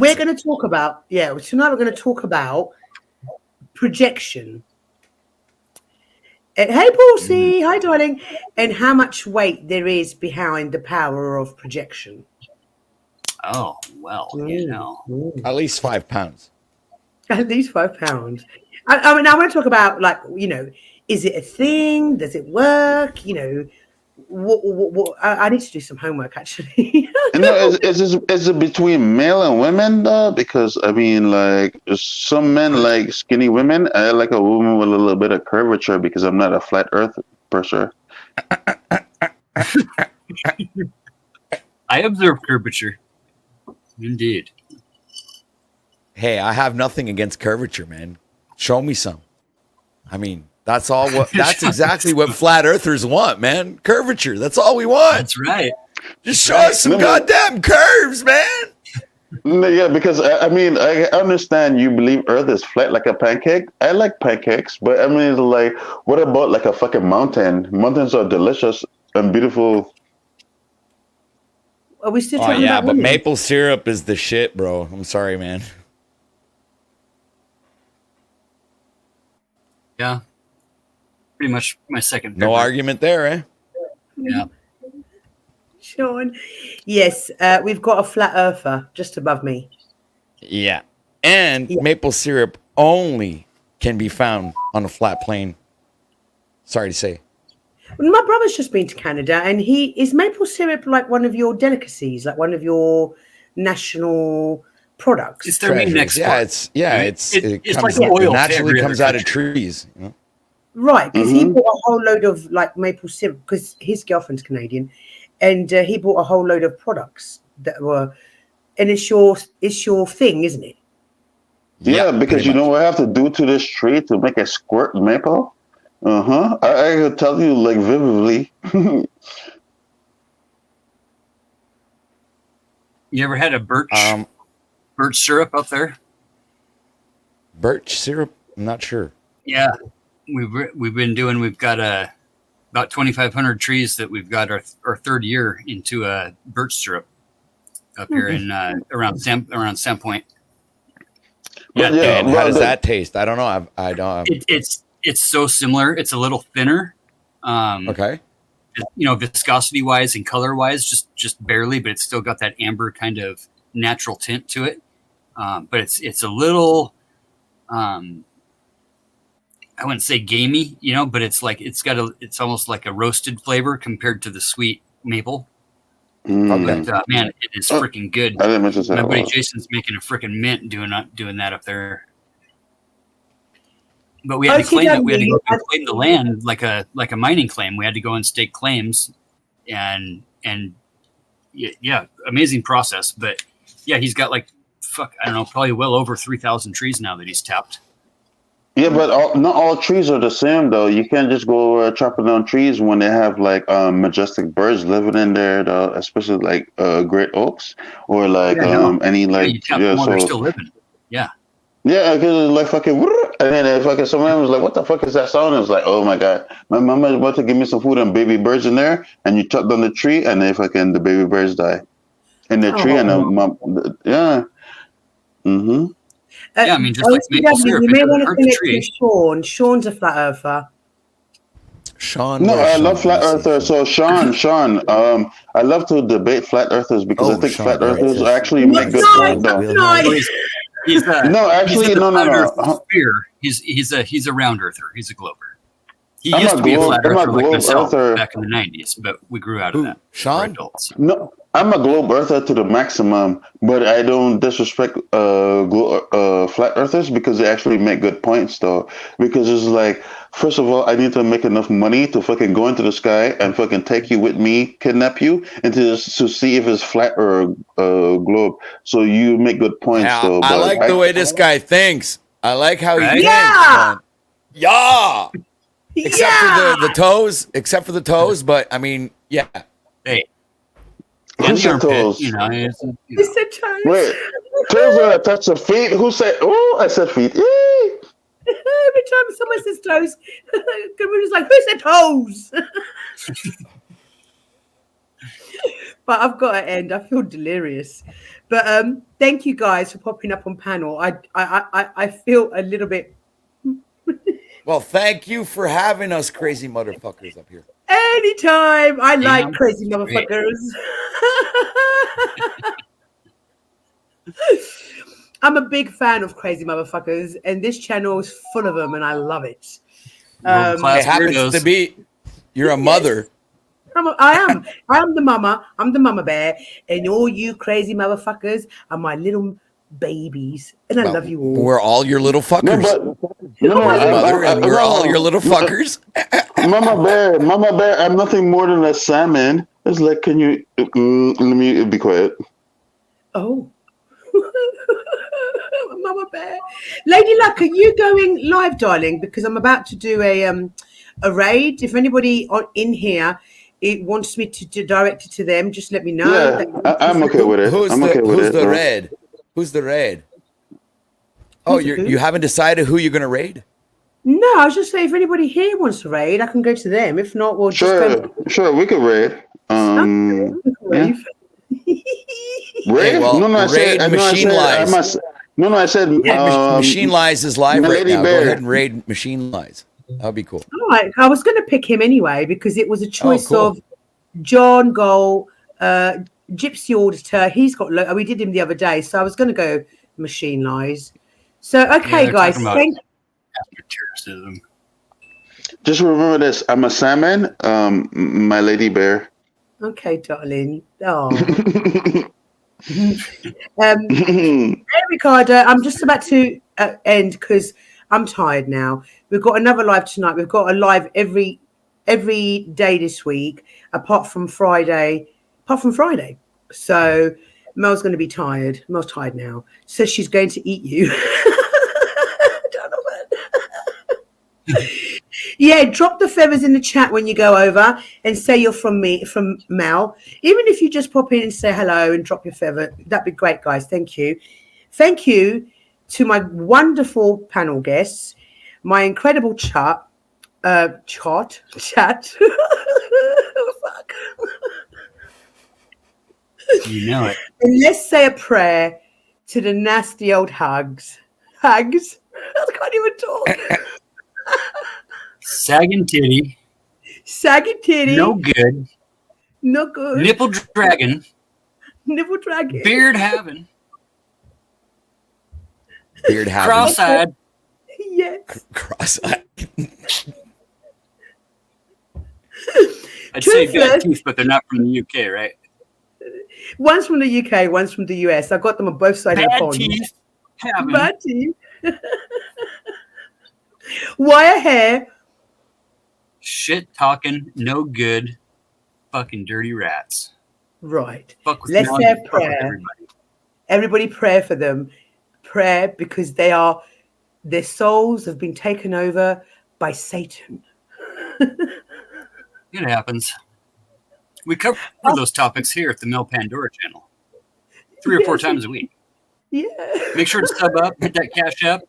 we're going to talk about, projection. Hey, Paulsy. Hi, darling. And how much weight there is behind the power of projection. Oh, well, At least 5 pounds. At least 5 pounds. I mean, I want to talk about, is it a thing? Does it work? What I need to do some homework, actually. Is it between male and women, though? Because, I mean, like, some men like skinny women. I like a woman with a little bit of curvature because I'm not a flat earth person. I observe curvature. Indeed. Hey, I have nothing against curvature, man. Show me some. I mean, that's exactly what flat earthers want, man. Curvature. That's all we want. That's right. Just show us some goddamn curves, man. Yeah, because I mean, I understand you believe Earth is flat like a pancake. I like pancakes, but I mean, like, what about like a fucking mountain? Mountains are delicious and beautiful. Are we still Oh talking yeah, about but women? maple syrup is the shit, bro. I'm sorry, man. Yeah. Pretty much my second. No argument there, eh? Yeah. Sean. Yes, we've got a flat earther just above me. Yeah. And maple syrup only can be found on a flat plane. Sorry to say. My brother's just been to Canada, and is maple syrup like one of your delicacies, like one of your national products? It's their main export. Yeah, it's like oil. Naturally comes out of trees. You know? Right, because he bought a whole load of like maple syrup because his girlfriend's Canadian, and he bought a whole load of products that were and it's your thing, isn't it? Yeah, because you know what I have to do to this tree to make it squirt maple? I can tell you like vividly. You ever had a birch syrup up there? Birch syrup? I'm not sure. Yeah, we've got about 2,500 trees that we've got our third year into birch syrup up here in around Sandpoint. Yeah, and how does that taste? I don't know. I don't. It's so similar. It's a little thinner. Okay. You know, viscosity wise and color wise, just barely, but it's still got that amber kind of natural tint to it. But it's a little, I wouldn't say gamey, you know, but it's it's almost like a roasted flavor compared to the sweet maple. Okay. But, man, it is freaking good. I didn't mention that. My buddy Jason's making a freaking mint doing that up there. But we had to claim it. We had to go and claim the land like a mining claim. We had to go and stake claims, and yeah, amazing process. But yeah, he's got I don't know, probably well over 3,000 trees now that he's tapped. Yeah, but not all trees are the same though. You can't just go chopping down trees when they have like majestic birds living in there, though, especially like great oaks or like any like they're still living. Yeah. Yeah, because like fucking, and then fucking someone was like, "What the fuck is that sound?" And it's like, "Oh my god, my mama is about to give me some food and baby birds in there." And you chop down the tree, and then fucking the baby birds die in the tree, and yeah. Yeah, I mean, just like maple syrup, you it may doesn't want to hurt the connect tree. with Sean. Sean's a flat earther. Sean. No, I love flat earthers. So Sean, I love to debate flat earthers because I think flat earthers actually make good point though. No, actually, no. He's a round earther. He's a glober. He I'm used a to be a globe- flat I'm a earther like globe myself earther. back in the 90s, but we grew out of that. Sean? No, I'm a globe earther to the maximum, but I don't disrespect flat earthers because they actually make good points though. Because it's like, first of all, I need to make enough money to fucking go into the sky and fucking take you with me, kidnap you, and to see if it's flat or globe. So you make good points though. I but like the way this guy thinks. I like how he thinks. Yeah. Man. Yeah. Except for the toes, but I mean, yeah. Hey. Who said toes? You know, He said toes. Wait, toes are attached to feet. Who said? Oh, I said feet. Every time someone says toes, Garuda's like, "Who said toes?" But I've got to end. I feel delirious. But thank you guys for popping up on panel. I feel a little bit. Well, thank you for having us crazy motherfuckers up here. Anytime. I like crazy motherfuckers. I'm a big fan of crazy motherfuckers, and this channel is full of them, and I love it. It happens to be you're a mother. I am the mama. I'm the mama bear, and all you crazy motherfuckers are my little babies, and I love you all. We're all your little fuckers. We're all your little fuckers. Mama bear, I'm nothing more than a salmon. It's like, can you let me be quiet? Oh. Mama bear. Lady Luck, are you going live, darling? Because I'm about to do a raid. If anybody in here wants me to direct it to them, just let me know. Yeah, I'm okay with it. Who's the raid? Who's the raid? Oh, you haven't decided who you're gonna raid? No, I was just saying if anybody here wants to raid, I can go to them. If not, we'll sure, we can raid. Raid? Well, I said Machine Lies is live right now. Bear. Go ahead and raid Machine Lies. That would be cool. All right, I was going to pick him anyway because it was a choice of John Gold, Gypsy Auditor. He's got. We did him the other day, so I was going to go Machine Lies. So okay, guys, thank. Just remember this: I'm a salmon, my lady bear. Okay, darling. Oh. Hey, Ricardo, I'm just about to end because I'm tired now. We've got another live tonight. We've got a live every day this week, apart from Friday. So Mel's going to be tired. Mel's tired now. Says she's going to eat you. Yeah, drop the feathers in the chat when you go over and say you're from Mel. Even if you just pop in and say hello and drop your feather, that'd be great, guys. Thank you. Thank you to my wonderful panel guests, my incredible chat. Fuck. You know it. And let's say a prayer to the nasty old hugs. Hugs. I can't even talk. Sagging titty. Sagging titty. No good. No good. Nipple dragon. Nipple dragon. Beard having. Beard having. Cross-eyed. Yes. Cross-eyed. I'd say bad teeth, but they're not from the UK, right? One's from the UK, one's from the US. I got them on both sides of the pond. Teeth. Bad teeth. Wire hair. Shit talking, no good, fucking dirty rats. Right. Fuck with Let's Mel, say a fuck with prayer. Everybody pray for them. Prayer because their souls have been taken over by Satan. It happens. We cover those topics here at the Mel Pandora channel 3 or 4 times a week. Yeah. Make sure to sub up, hit that cash up,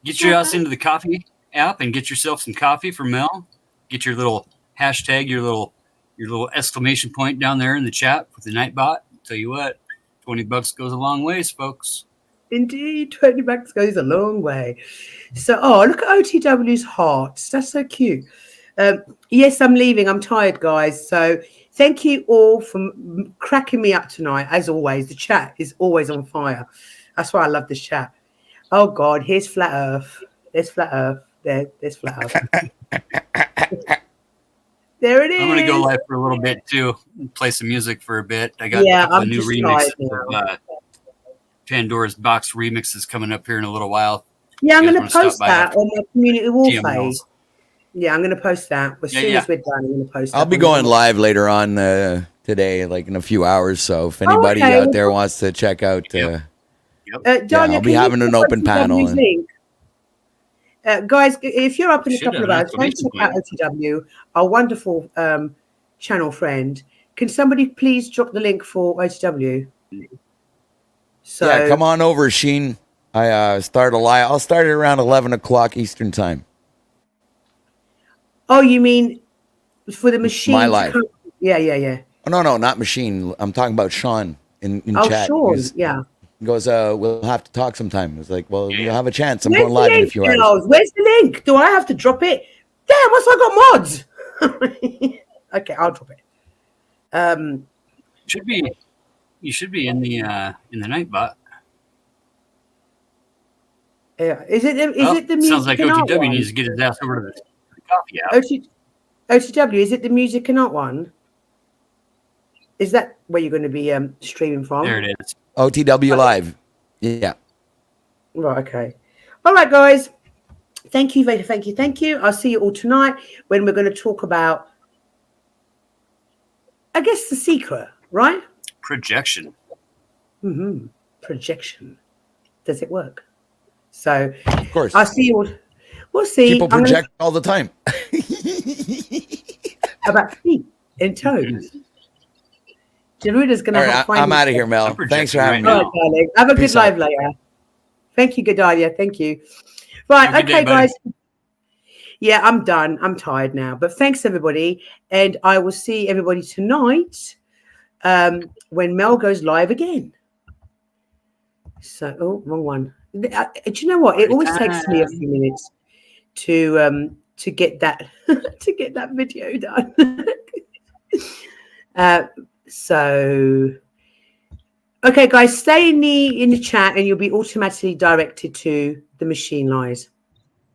get your ass into the coffee app and get yourself some coffee from Mel. Get your little hashtag, your little exclamation point down there in the chat with the Nightbot. Tell you what, $20 goes a long ways, folks. Indeed, $20 goes a long way. So, look at OTW's hearts. That's so cute. Yes, I'm leaving. I'm tired, guys. So thank you all for cracking me up tonight. As always, the chat is always on fire. That's why I love this chat. Oh, God, here's Flat Earth. There's Flat Earth. There's Flat Earth. There it is. I'm going to go live for a little bit, too. Play some music for a bit. I got a couple of new remixes of Pandora's Box remixes coming up here in a little while. Yeah, I'm going to post that on my community wall page. Yeah, I'm going to post that. As soon as we're done, I'm going to post that. I'll be going live later on today, like in a few hours. So if anybody out there wants to check out, Danya, I'll be having an open panel. Guys, if you're up in a couple of hours, go check out OTW, our wonderful channel friend. Can somebody please drop the link for OTW? So yeah, come on over, Sheen. I start a live. I'll start it around 11 o'clock Eastern time. Oh, you mean for the machine? My life. Yeah. Oh, no, not machine. I'm talking about Sean in chat. Sean, yeah. He goes, we'll have to talk sometime. It's like, well, you'll have a chance. I'm going live in a few hours. Where's the link? Do I have to drop it? Damn, what's I got mods? Okay, I'll drop it. You should be in the Nightbot. Yeah. Is it the music? Sounds like OTW needs to get his ass over to the coffee app. OTW, is it the music and art one? Is that where you're going to be streaming from? There it is. OTW Live. Yeah. Right, okay. All right, guys. Thank you. I'll see you all tonight when we're going to talk about, I guess, the secret, right? Projection. Mm-hmm. Projection. Does it work? So, of course. I'll see you all. We'll see. People project all the time. About feet and toes. Jaruda's going to find I'm out of here, Mel. Thanks for having me. All right, darling. Have a good live later. Thank you, Gedalia. Thank you. Right, okay, guys. Yeah, I'm done. I'm tired now. But thanks, everybody. And I will see everybody tonight when Mel goes live again. So, wrong one. Do you know what? It always takes me a few minutes to get that to get that video done. So, okay, guys, stay in the chat, and you'll be automatically directed to the machine lies.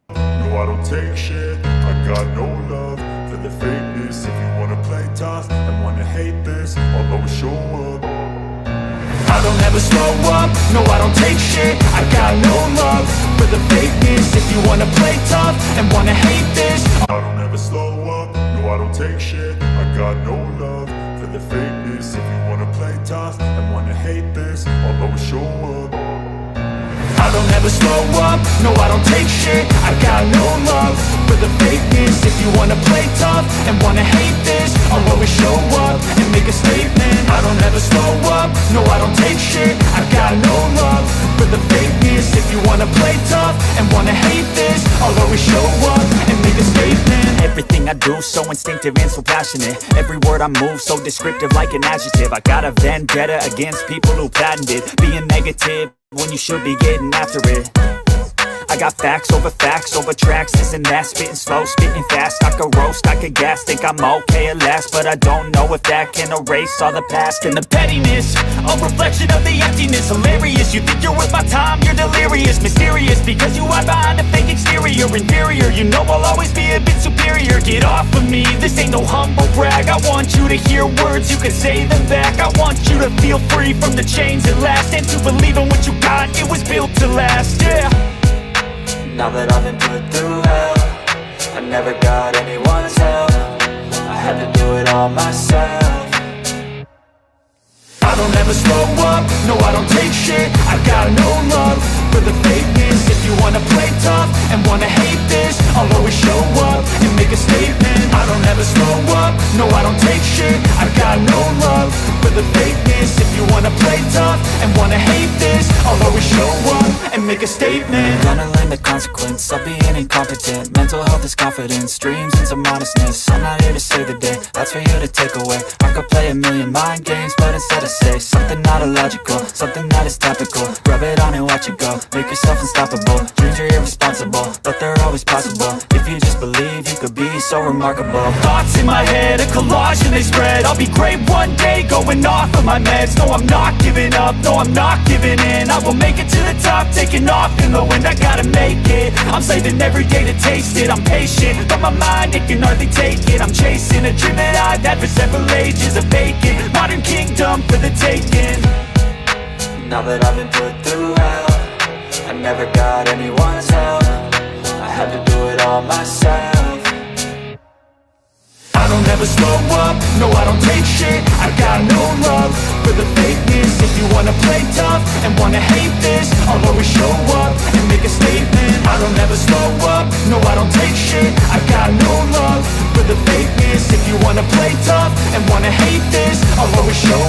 No, I don't take shit. I got no love for the fakeness. If you wanna play tough and wanna hate this, I'll always show up. I don't ever slow up. No, I don't take shit. I got no love for the fakeness. If you wanna play tough and wanna hate this, I don't ever slow up. No, I don't take shit. I got no love for the the fakeness. If you wanna play tough and wanna hate this, I'll always show up. I don't ever slow up, no I don't take shit. I got no love for the fakeness. If you wanna play tough and wanna hate this, I'll always show up and make a statement. I don't ever slow up, no I don't take shit. I got no love for the fakeness. If you wanna play tough and wanna hate this, I'll always show up and make a statement. Everything I do so instinctive and so passionate. Every word I move so descriptive like an adjective. I got a vendetta against people who patented being negative when you should be getting after it. I got facts over tracks, this and that. Spitting slow, spitting fast. I could roast, I could gas. Think I'm okay at last, but I don't know if that can erase all the past. And the pettiness, a reflection of the emptiness. Hilarious, you think you're worth my time, you're delirious. Mysterious, because you hide behind a fake exterior. Inferior, you know I'll always be a bit superior. Get off of me, this ain't no humble brag. I want you to hear words, you can say them back. I want you to feel free from the chains that last, and to believe in what you got, it was built to last, yeah. Now that I've been put through hell, I never got anyone's help. I had to do it all myself. I don't ever slow up, no I don't take shit. I got no love for the fakeness. If you wanna play tough and wanna hate this, I'll always show up and make a statement. I don't ever slow up, no I don't take shit. I got no love for the fakeness. If you wanna play tough and wanna hate this, I'll always show up and make a statement. Gonna learn the consequence of being incompetent. Mental health is confidence, dreams into modestness. I'm not here to save the day, that's for you to take away. I could play a million mind games, but instead I say something not illogical, something that is topical. Rub it on and watch it go, make yourself unstoppable. Dreams are irresponsible, but they're always possible. If you just believe, you could be so remarkable. Thoughts in my head, a collage and they spread. I'll be great one day, going off of my meds. No, I'm not giving up, no, I'm not giving in. I will make it to the top, taking off in the wind. I gotta make it, I'm saving every day to taste it. I'm patient, but my mind, it can hardly take it. I'm chasing a dream that I've had for several ages. A vacant, modern kingdom for the taking. Now that I've been put through hell, I never got anyone's help. I had to do it all myself. I don't ever slow up, no I don't take shit. I got no love for the fakeness. If you wanna play tough and wanna hate this, I'll always show up and make a statement. I don't ever slow up, no I don't take shit. I got no love for the fakeness. If you wanna play tough and wanna hate this, I'll always show